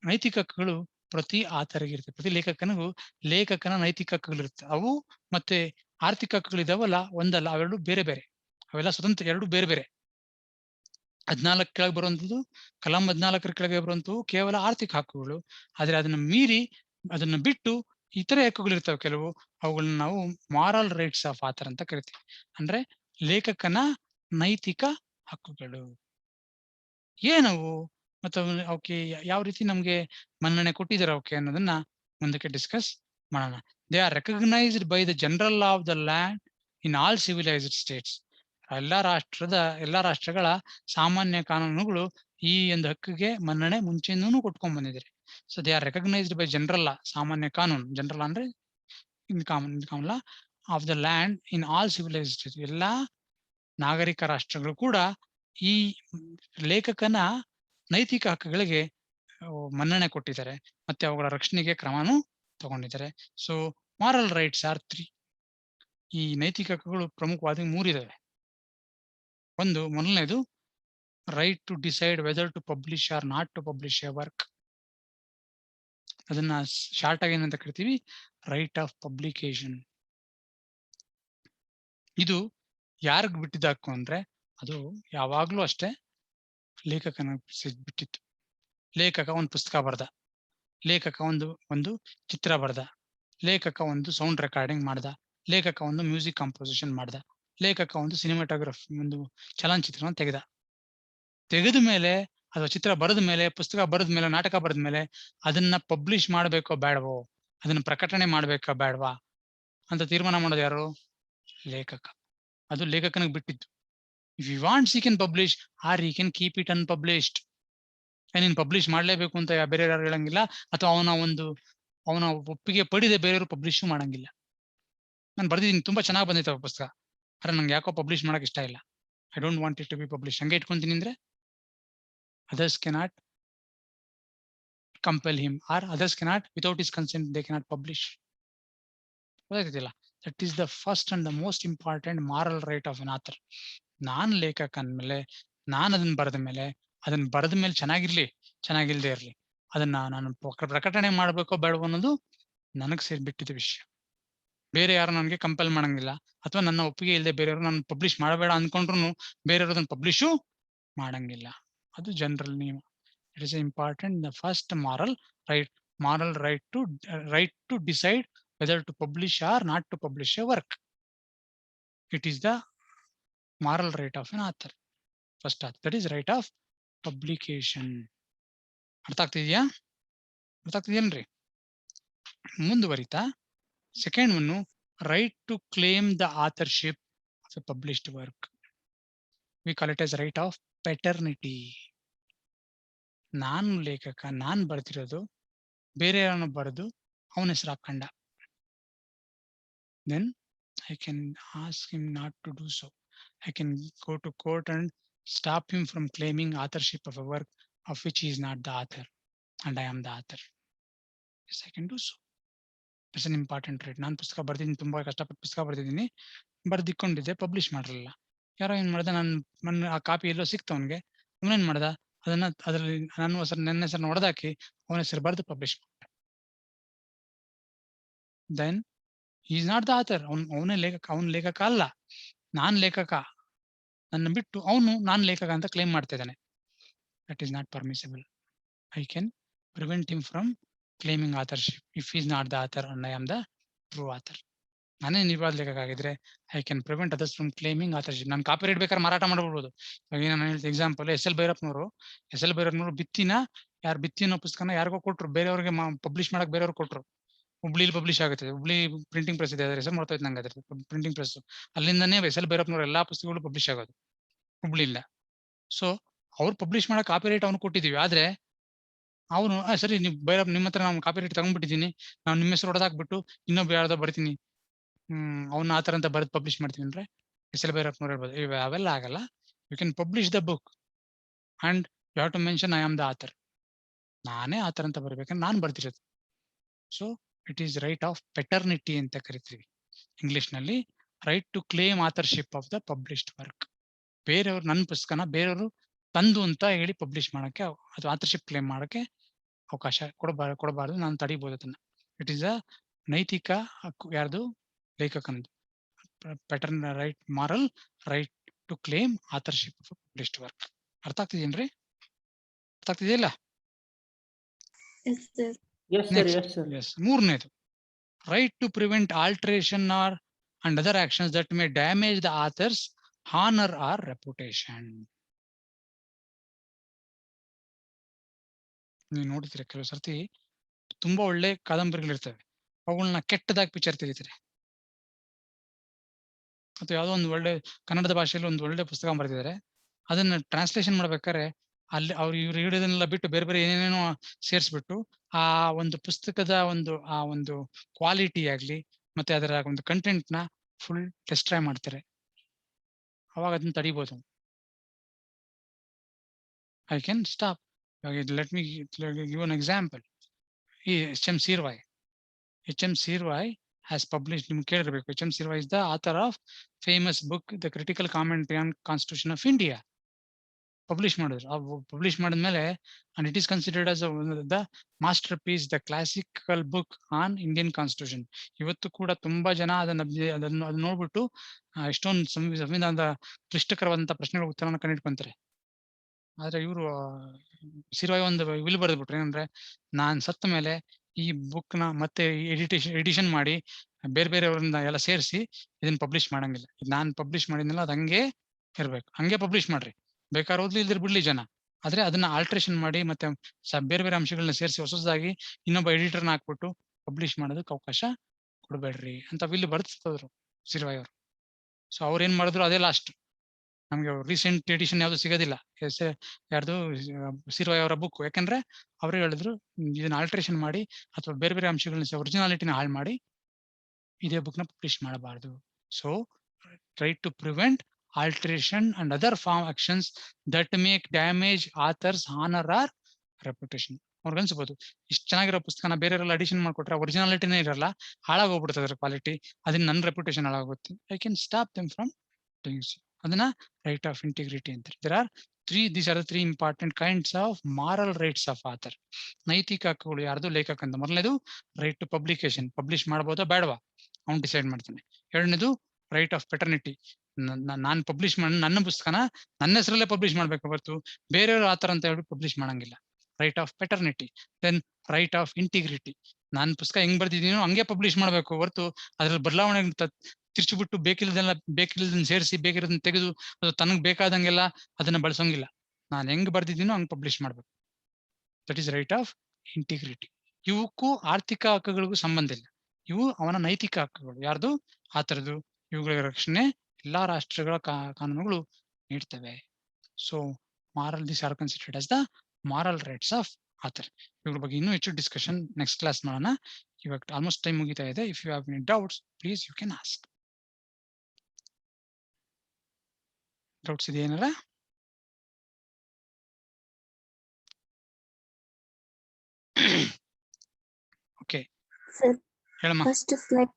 ನೈತಿಕ ಹಕ್ಕುಗಳು ಪ್ರತಿ ಆತರಿಗಿರುತ್ತೆ. ಪ್ರತಿ ಲೇಖಕನ ನೈತಿಕ ಹಕ್ಕುಗಳಿರುತ್ತೆ. ಅವು ಮತ್ತೆ ಆರ್ಥಿಕ ಹಕ್ಕುಗಳಿದಾವಲ್ಲ, ಒಂದಲ್ಲ, ಅವೆರಡು ಬೇರೆ ಬೇರೆ. ಅವೆಲ್ಲ ಸ್ವತಂತ್ರ, ಎರಡು ಬೇರೆ ಬೇರೆ. 14 ಕೆಳಗೆ ಬರುವಂತದ್ದು, ಕಲಂ 14 ಕೆಳಗೆ ಬರುವಂತವು ಕೇವಲ ಆರ್ಥಿಕ ಹಕ್ಕುಗಳು. ಆದ್ರೆ ಅದನ್ನ ಬಿಟ್ಟು ಇತರೆ ಹಕ್ಕುಗಳಿರ್ತವೆ ಕೆಲವು, ಅವುಗಳನ್ನ ನಾವು ಮಾರಲ್ ರೈಟ್ಸ್ ಆಫ್ ಆಥರ್ ಅಂತ ಕರಿತೀವಿ. ಅಂದ್ರೆ ಲೇಖಕನ ನೈತಿಕ ಹಕ್ಕುಗಳು ಏನವು, ಮತ್ತು ಅವಕ್ಕೆ ಯಾವ ರೀತಿ ನಮ್ಗೆ ಮನ್ನಣೆ ಕೊಟ್ಟಿದ್ದಾರೆ ಅವಕ್ಕೆ ಅನ್ನೋದನ್ನ ಮುಂದಕ್ಕೆ ಡಿಸ್ಕಸ್ ಮಾಡೋಣ. They are recognised by the general of the land in all civilised states. ಎಲ್ಲಾ ರಾಷ್ಟ್ರಗಳ ಸಾಮಾನ್ಯ ಕಾನೂನುಗಳು ಈ ಒಂದು ಹಕ್ಕಿಗೆ ಮನ್ನಣೆ ಮುಂಚೆನೂ ಕೊಟ್ಕೊಂಡ್ ಬಂದಿದ್ದಾರೆ. So they are recognised by general law, ಸಾಮಾನ್ಯ ಕಾನೂನು. ಜನರಲ್ ಅಂದ್ರೆ in common law of the land in all civilised states. ಎಲ್ಲಾ ನಾಗರಿಕ ರಾಷ್ಟ್ರಗಳು ಕೂಡ ಈ ಲೇಖಕನ ನೈತಿಕ ಹಕ್ಕುಗಳಿಗೆ ಮನ್ನಣೆ ಕೊಟ್ಟಿದ್ದಾರೆ, ಮತ್ತೆ ಅವುಗಳ ರಕ್ಷಣೆಗೆ ಕ್ರಮನೂ ತಗೊಂಡಿದ್ದಾರೆ. So moral rights are 3. ಈ ನೈತಿಕ ಹಕ್ಕುಗಳು ಪ್ರಮುಖವಾಗಿ 3 ಇದಾವೆ. ಮೊದಲನೇದು right to decide whether to publish or not to publish a work. ಅದನ್ನ ಶಾರ್ಟ್ ಆಗಿ ಏನಂತ ಕರಿತೀವಿ? Right of publication. ಇದು ಯಾರಿಗ್ ಬಿಟ್ಟಿದ್ದ ಹಕ್ಕು ಅಂದ್ರೆ, ಅದು ಯಾವಾಗ್ಲೂ ಅಷ್ಟೇ ಲೇಖಕನ ಬಿಟ್ಟಿತ್ತು. ಲೇಖಕ ಒಂದು ಪುಸ್ತಕ ಬರ್ದ, ಲೇಖಕ ಒಂದು ಚಿತ್ರ ಬರ್ದ, ಲೇಖಕ ಒಂದು ಸೌಂಡ್ ರೆಕಾರ್ಡಿಂಗ್ ಮಾಡ್ದ, ಲೇಖಕ ಒಂದು ಮ್ಯೂಸಿಕ್ ಕಂಪೋಸಿಷನ್ ಮಾಡ್ದ, ಲೇಖಕ ಒಂದು ಸಿನಿಮಾಟೋಗ್ರಫಿ, ಒಂದು ಚಲನಚಿತ್ರನ ತೆಗೆದ ಮೇಲೆ, ಅಥವಾ ಚಿತ್ರ ಬರೆದ ಮೇಲೆ, ಪುಸ್ತಕ ಬರೆದ ಮೇಲೆ, ನಾಟಕ ಬರೆದ ಮೇಲೆ ಅದನ್ನ ಪಬ್ಲಿಷ್ ಮಾಡ್ಬೇಕೋ ಬೇಡವೋ, ಅದನ್ನ ಪ್ರಕಟಣೆ ಮಾಡ್ಬೇಕೋ ಬೇಡವಾ ಅಂತ ತೀರ್ಮಾನ ಮಾಡೋದು ಯಾರು? ಲೇಖಕ. ಅದು ಲೇಖಕನಿಗೆ ಬಿಟ್ಟಿದ್ದು. If you wants he can publish or he can keep it unpublished. ನೀನ್ ಪಬ್ಲಿಷ್ ಮಾಡ್ಲೇಬೇಕು ಅಂತ ಬೇರೆ ಯಾರು ಹೇಳಂಗಿಲ್ಲ, ಅಥವಾ ಅವನ ಒಪ್ಪಿಗೆ ಪಡೆದೆ ಬೇರೆಯವರು ಪಬ್ಲಿಷ್ ಮಾಡಂಗಿಲ್ಲ. ನಾನು ಬರ್ದಿದ್ದೀನಿ, ತುಂಬಾ ಚೆನ್ನಾಗಿ ಬಂದಿತ್ತು ಪುಸ್ತಕ, ಆದ್ರೆ ನಂಗೆ ಯಾಕೋ ಪಬ್ಲಿಷ್ ಮಾಡಕ್ ಇಷ್ಟ ಇಲ್ಲ, I don't want it to be publish, ಹಂಗೆ ಇಟ್ಕೊಂತೀನಿ ಅಂದ್ರೆ others cannot compel him, or others cannot, without his consent they cannot publish. ಗೊತ್ತಾಗ್ತಿಲ್ಲ? That is the first and the most important moral right of an author. ನಾನ್ ಲೇಖಕ ಅಂದ್ಮೇಲೆ, ನಾನು ಅದನ್ನ ಬರೆದ ಮೇಲೆ, ಚೆನ್ನಾಗಿರ್ಲಿ ಚೆನ್ನಾಗಿಲ್ದೇ ಇರ್ಲಿ, ಅದನ್ನ ನಾನು ಪ್ರಕಟಣೆ ಮಾಡ್ಬೇಕೋ ಬೇಡವೋ ಅನ್ನೋದು ನನಗ್ ಸೇರ್ಬಿಟ್ಟಿದ್ದ ವಿಷಯ. ಬೇರೆ ಯಾರು ನನಗೆ ಕಂಪೆಲ್ ಮಾಡಂಗಿಲ್ಲ, ಅಥವಾ ನನ್ನ ಒಪ್ಪಿಗೆ ಇಲ್ಲದೆ ಬೇರೆಯವರು ನಾನು ಪಬ್ಲಿಷ್ ಮಾಡಬೇಡ ಅನ್ಕೊಂಡ್ರು ಬೇರೆಯವರು ಅದನ್ನ ಪಬ್ಲಿಷು ಮಾಡಂಗಿಲ್ಲ. ಅದು ಜನರಲ್ ನಿಯಮ. It is important. The first moral right to decide whether to publish or not to publish a work. It is the moral right of an author. First that is right of publication. ಅರ್ಥ ಆಗ್ತಿದ್ಯೇನ್ರಿ? ಮುಂದುವರಿತಾ second one, right to claim the authorship of a published work. We call it as right of paternity. ನಾನು ಲೇಖಕ, ನಾನ್ ಬರ್ತಿರೋದು, ಬೇರೆ ಯಾರನ್ನು ಬರೆದು ಅವನ ಹೆಸರು ಹಾಕೊಂಡ, then I can ask him not to do so. I can go to court and stop him from claiming authorship of a work of which he is not the author and I am the author. Yes, I can do so. It's an important right. ನಾನು ಪುಸ್ತಕ ಬರ್ದಿದ್ದೀನಿ, ತುಂಬಾ ಕಷ್ಟಪಟ್ಟು ಪುಸ್ತಕ ಬರ್ದಿದ್ದೀನಿ, ಬರ್ದಿಕೊಂಡಿದ್ದೆ, ಪಬ್ಲಿಷ್ ಮಾಡಿರಲಿಲ್ಲ. ಯಾರೋ ಏನ್ ಮಾಡ್ದ, ನನ್ನ ಆ ಕಾಪಿ ಎಲ್ಲೋ ಸಿಕ್ತು ಅವನಿಗೆ. ಅವನೇನ್ ಮಾಡ್ದ, ಅದ್ರಲ್ಲಿ ನನ್ನ ಹೆಸರನ್ನ ಹೊಡೆದಾಕಿ ಅವನ ಹೆಸರು ಬರೆದು ಪಬ್ಲಿಷ್ ಮಾಡ್ದ. Then he is not the author. ಅವನೇ ಲೇಖಕ, ಅವನ ಲೇಖಕ ಅಲ್ಲ, ನಾನ್ ಲೇಖಕ. ನನ್ನ ಬಿಟ್ಟು ನಾನ್ ಲೇಖಕ ಅಂತ ಕ್ಲೇಮ್ ಮಾಡ್ತಾ ಇದ್ದಾನೆ. That is not permissible. I can prevent him from claiming authorship if is not the author and I am the true author. ನಾನೇ ನಿಜವಾದ ಲೇಖಕ ಆಗಿದ್ರೆ I can prevent others from claiming authorship. ನಾನು ಕಾಪಿ ರೈಟ್ ಬೇಕಾದ್ರೆ ಮಾರಾಟ ಮಾಡ್ಬಿಡ್ಬೋದು. ಇವಾಗ ನಾನು ಹೇಳಿದ ಎಕ್ಸಾಂಪಲ್, ಎಸ್ ಎಲ್ ಭೈರಪ್ಪನವರು ಬಿತ್ತಿನ ಪುಸ್ತಕನ ಯಾರಿಗೋ ಕೊಟ್ರು, ಬೇರೆಯವ್ರಿಗೆ ಪಬ್ಲಿಷ್ ಮಾಡಕ್ ಬೇರೆಯವ್ರು ಕೊಟ್ರು. ಹುಬ್ಳಿಲಿ ಪಬ್ಲಿಷ್ ಆಗುತ್ತೆ. ಹುಬ್ಳಿ ಪ್ರಿಂಟಿಂಗ್ ಪ್ರೆಸ್ ಇದೆ, ಹೆಸರು ಮಾಡ್ತಾ ನಂಗೆ ಅದ್ರ ಪ್ರಿಂಟಿಂಗ್ ಪ್ರೆಸ್. ಅಲ್ಲಿಂದಾನೇ ಎಸ್ ಎಲ್ ಭೈರಪ್ಪನವ್ರ ಎಲ್ಲಾ ಪುಸ್ತಕಗಳು ಪಬ್ಲಿಷ್ ಆಗೋದು ಹುಬ್ಳಿಲ್ಲ. ಸೊ ಅವ್ರು ಪಬ್ಲಿಷ್ ಮಾಡಕ್ ಕಾಪಿ ರೈಟ್ ಅವ್ನು ಕೊಟ್ಟಿದೀವಿ. ಆದ್ರೆ ಅವನು ಸರಿ, ನೀವು ಭೈರಪ್ಪ ನಿಮ್ಮ ಹತ್ರ ನಾವು ಕಾಪಿ ರೈಟ್ ತಗೊಂಡ್ಬಿಟ್ಟಿದ್ದೀನಿ, ನಾವು ನಿಮ್ಮ ಹೆಸರು ಹೊಡೆದಾಕ್ಬಿಟ್ಟು ಇನ್ನೊಬ್ಬ ಯಾರ್ದೋ ಬರ್ತೀನಿ, ಅವ್ನ ಆತರ ಅಂತ ಬರೆದು ಪಬ್ಲಿಷ್ ಮಾಡ್ತೀನಿ ಅಂದ್ರೆ ಎಸ್ ಎಲ್ ಭೈರಪ್ಪನವ್ರು ಹೇಳ್ಬೋದು, ಅವೆಲ್ಲ ಆಗಲ್ಲ. You can publish the book and you have to mention I am the author. ನಾನೇ ಆತರ ಅಂತ ಬರ್ಬೇಕಂದ್ರೆ ನಾನ್ ಬರ್ತಿರೋದು. So it is right of paternity ಅಂತ ಕರಿತೀವಿ ಇಂಗ್ಲಿಷ್ ನಲ್ಲಿ. Right to claim authorship of the published work. ಬೇರೆಯವ್ರು ನನ್ನ ಪುಸ್ತಕನ ಬೇರೆಯವರು ತಂದು ಅಂತ ಹೇಳಿ ಪಬ್ಲಿಷ್ ಮಾಡಕ್ಕೆ ಅಥವಾ ಆಥರ್ಶಿಪ್ ಕ್ಲೇಮ್ ಮಾಡಕ್ಕೆ ಅವಕಾಶ ಕೊಡಬಾರ್ದು. ನಾನು ತಡಿಬಹುದು ಅದನ್ನ. ಇಟ್ ಈಸ್ ಅ ನೈತಿಕ ಹಕ್ಕು, ಯಾರ್ದು? ಲೇಖಕನದು. Paternity right, moral right to claim authorship of published work. ಅರ್ಥ ಆಗ್ತಿದೇನ್ರಿ? ಅರ್ಥ ಆಗ್ತಿದೆಯಲ್ಲ? ಮೂರನೇದು, right to prevent alteration or and other actions that may damage the author's honour or reputation. ನೀವು ನೋಡ್ತೀರ ಕೆಲವು ಸರ್ತಿ ತುಂಬಾ ಒಳ್ಳೆ ಕಾದಂಬರಿಗಳಿರ್ತವೆ, ಅವುಗಳನ್ನ ಕೆಟ್ಟದಾಗಿ ಪಿಕ್ಚರ್ ತೆಗಿತಾರೆ. ಅಥವಾ ಯಾವುದೋ ಒಂದು ಒಳ್ಳೆ ಕನ್ನಡದ ಭಾಷೆಯಲ್ಲಿ ಒಂದು ಒಳ್ಳೆ ಪುಸ್ತಕ ಬರೆದಿದ್ದಾರೆ, ಅದನ್ನ ಟ್ರಾನ್ಸ್ಲೇಷನ್ ಮಾಡ್ಬೇಕಾದ್ರೆ ಅಲ್ಲಿ ಇವ್ರು ಹಿಡಿಯೋದನ್ನೆಲ್ಲ ಬಿಟ್ಟು ಬೇರೆ ಬೇರೆ ಏನೇನೋ ಸೇರಿಸ್ಬಿಟ್ಟು ಆ ಒಂದು ಪುಸ್ತಕದ ಒಂದು ಕ್ವಾಲಿಟಿ ಆಗ್ಲಿ ಮತ್ತೆ ಅದರ ಒಂದು ಕಂಟೆಂಟ್ ನ ಫುಲ್ ಡಿಸ್ಟ್ರಾಯ್ ಮಾಡ್ತಾರೆ. ಅವಾಗ ಅದನ್ನ ತಡಿಬಹುದು. I can stop. Let me give an example. ಈ H.M. Sirvai has published, ನಿಮ್ಗೆ ಕೇಳಿರ್ಬೇಕು, H.M. Sirvai is the author of famous book The Critical Commentary on Constitution of India. Publish ಮಾಡಿದ್ಮೇಲೆ and it is considered as the masterpiece, the classical book on Indian Constitution. ಇವತ್ತು ಕೂಡ ತುಂಬಾ ಜನ ಅದನ್ನ ನೋಡ್ಬಿಟ್ಟು ಎಷ್ಟೊಂದು ಸಂವಿಧಾನದ ಕ್ಲಿಷ್ಟಕರವಾದಂತಹ ಪ್ರಶ್ನೆಗಳ ಉತ್ತರವನ್ನು ಕಂಡಿಡ್ಕೊಂತಾರೆ. ಆದ್ರೆ ಇವರು ಸಿರ್ವಾಯ್ ಒಂದು ವಿಲ್ ಬರೆದ್ಬಿಟ್ರು, ಏನಂದ್ರೆ ನಾನ್ ಸತ್ತ ಮೇಲೆ ಈ ಬುಕ್ ನ ಮತ್ತೆ ಎಡಿಷನ್ ಮಾಡಿ ಬೇರೆ ಬೇರೆಯವರಿಂದ ಎಲ್ಲ ಸೇರಿಸಿ ಇದನ್ನ ಪಬ್ಲಿಷ್ ಮಾಡಂಗಿಲ್ಲ. ನಾನ್ ಪಬ್ಲಿಷ್ ಮಾಡಿದ್ನಲ್ಲ ಅದು ಹಂಗೆ ಇರ್ಬೇಕು, ಹಂಗೆ ಪಬ್ಲಿಷ್ ಮಾಡ್ರಿ, ಬೇಕಾದ್ರೆ ಓದ್ಲಿ ಇಲ್ದಿರ್ ಬಿಡ್ಲಿ ಜನ. ಆದ್ರೆ ಅದನ್ನ ಆಲ್ಟ್ರೇಷನ್ ಮಾಡಿ ಮತ್ತೆ ಬೇರೆ ಬೇರೆ ಅಂಶಗಳನ್ನ ಸೇರಿಸಿ ಹೊಸದಾಗಿ ಇನ್ನೊಬ್ಬ ಎಡಿಟರ್ನ ಹಾಕ್ಬಿಟ್ಟು ಪಬ್ಲಿಷ್ ಮಾಡೋದಕ್ಕೆ ಅವಕಾಶ ಕೊಡ್ಬೇಡ್ರಿ ಅಂತ ವಿಲ್ ಬರ್ತಿದ್ರು ಸಿರ್ವಾಯ್ ಅವರು. ಸೊ ಅವ್ರು ಏನ್ ಮಾಡಿದ್ರು ಅದೇ ಲಾಸ್ಟ್. ನಮ್ಗೆ ರೀಸೆಂಟ್ ಎಡಿಷನ್ ಯಾವ್ದು ಸಿಗೋದಿಲ್ಲ ಯಾರ್ದು ಸಿರ್ವಾಯ್ ಅವರ ಬುಕ್. ಯಾಕಂದ್ರೆ ಅವರೇ ಹೇಳಿದ್ರು ಇದನ್ನ ಆಲ್ಟ್ರೇಷನ್ ಮಾಡಿ ಅಥವಾ ಬೇರೆ ಬೇರೆ ಅಂಶಗಳನ್ನ ಒರಿಜಿನಾಲಿಟಿನ ಹಾಳು ಮಾಡಿ ಇದೇ ಬುಕ್ ನ ಪಬ್ಲಿಷ್ ಮಾಡಬಾರ್ದು. So right to prevent alteration and other form actions that make damage author's honor or reputation. ಅವ್ರಿಗೆ ಅನ್ಸ್ಬೋದು ಇಷ್ಟು ಚೆನ್ನಾಗಿರೋ ಪುಸ್ತಕನ ಬೇರೆಯವರೆಲ್ಲ ಅಡಿಷನ್ ಮಾಡ್ಕೊಟ್ರೆ ಒರಿಜಿನಾಲಿಟಿನೇ ಇರಲ್ಲ, ಹಾಳಾಗೋಗ್ಬಿಡ್ತದೆ ಅದ್ರ ಕ್ವಾಲಿಟಿ, ಅದನ್ನ ನನ್ನ ರೆಪ್ಯುಟೇಷನ್ ಹಾಳಾಗುತ್ತೆ. I can stop them from doing so. ಅದನ್ನ ರೈಟ್ ಆಫ್ ಇಂಟಿಗ್ರಿಟಿ ಅಂತಾರೆ. these are the three important kinds of moral rights of author. ನೈತಿಕ ಹಕ್ಕುಗಳು ಯಾರ್ದು? ಲೇಖಕ ಅಂತ. ಮೊದಲನೇದು ರೈಟ್ ಟು ಪಬ್ಲಿಕೇಶನ್, ಪಬ್ಲಿಷ್ ಮಾಡ್ಬೋದಾ ಬೇಡವಾ ಅವ್ನು ಡಿಸೈಡ್ ಮಾಡ್ತಾನೆ. ಎರಡನೇದು ರೈಟ್ ಆಫ್ ಪೆಟರ್ನಿಟಿ, ನಾನು ಪಬ್ಲಿಷ್ ಮಾಡಿ ನನ್ನ ಪುಸ್ತಕನ ನನ್ನ ಹೆಸರಲ್ಲೇ ಪಬ್ಲಿಷ್ ಮಾಡ್ಬೇಕು ಹೊರತು ಬೇರೆಯವರು ಆತರ ಅಂತ ಹೇಳಿ ಪಬ್ಲಿಷ್ ಮಾಡಂಗಿಲ್ಲ. Right of paternity. Then right of integrity, ನಾನು ಪುಸ್ತಕ ಹೆಂಗ್ ಬರ್ದಿದ್ದೀನೋ ಹಂಗೆ ಪಬ್ಲಿಷ್ ಮಾಡ್ಬೇಕು ಹೊರತು ಅದ್ರಲ್ಲಿ ಬದಲಾವಣೆ ತಿರ್ಚಿಬಿಟ್ಟು ಬೇಕಿಲ್ಲದನ್ನ ಸೇರಿಸಿ ಬೇಕಿರೋದನ್ನ ತೆಗೆದು ಅದು ತನಗ್ ಬೇಕಾದಂಗೆಲ್ಲ ಅದನ್ನ ಬಳಸೋಂಗಿಲ್ಲ. ನಾನು ಹೆಂಗ್ ಬರ್ದಿದ್ದೀನೋ ಹಂಗ್ ಪಬ್ಲಿಷ್ ಮಾಡ್ಬೇಕು. That is right of integrity. ಇವಕ್ಕೂ ಆರ್ಥಿಕ ಹಕ್ಕುಗಳಿಗೂ ಸಂಬಂಧ ಇಲ್ಲ. ಇವು ಅವನ ನೈತಿಕ ಹಕ್ಕುಗಳು. ಯಾರ್ದು? ಆತರದ್ದು. ಇವುಗಳ ರಕ್ಷಣೆ ಎಲ್ಲಾ ರಾಷ್ಟ್ರಗಳ ಕಾನೂನುಗಳು ನೀಡ್ತವೆ. So these are considered as the moral rights of author. ಇವ್ರ ಬಗ್ಗೆ ಇನ್ನೂ ಹೆಚ್ಚು ಡಿಸ್ಕಷನ್ ನೆಕ್ಸ್ಟ್ ಕ್ಲಾಸ್ ಮಾಡೋಣ. ಇವಾಗ ಆಲ್ಮೋಸ್ಟ್ ಟೈಮ್ ಮುಗಿತಾ ಇದೆ. If you have any doubts please you can ask. Doubts ಇದೆ ಏನಾರ? ಓಕೆ ಹೇಳಮ್ಮ. ಫಸ್ಟ್ ಸ್ಲೈಡ್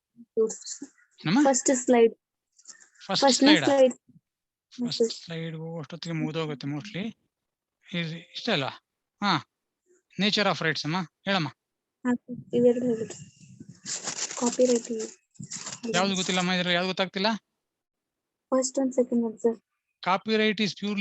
ಏನಮ್ಮ? ಫಸ್ಟ್ ಸ್ಲೈಡ್ ಫಸ್ಟ್ ಸ್ಲೈಡ್ ಅಷ್ಟೊತ್ತಿಗೆ ಮುಗಿದೋಗುತ್ತೆ ಮೋಸ್ಟ್ಲಿ. ಇಷ್ಟ ಅಲ್ವಾ? ಹಾ, ನೇಚರ್ ಆಫ್ ರೈಟ್ಸ್ ಅಮ್ಮ ಹೇಳಮ್ಮ. ಇವೆರಡು ಹೇಳ್ಬಿಡಿ. ಕಾಪಿರೈಟ್ ಯಾವ್ದು ಗೊತ್ತಿಲ್ಲಮ್ಮ, ಇದ್ರಲ್ಲಿ ಯಾವ್ದು ಗೊತ್ತಾಗ್ತಿಲ್ಲ. First and second sir. Copyright is purely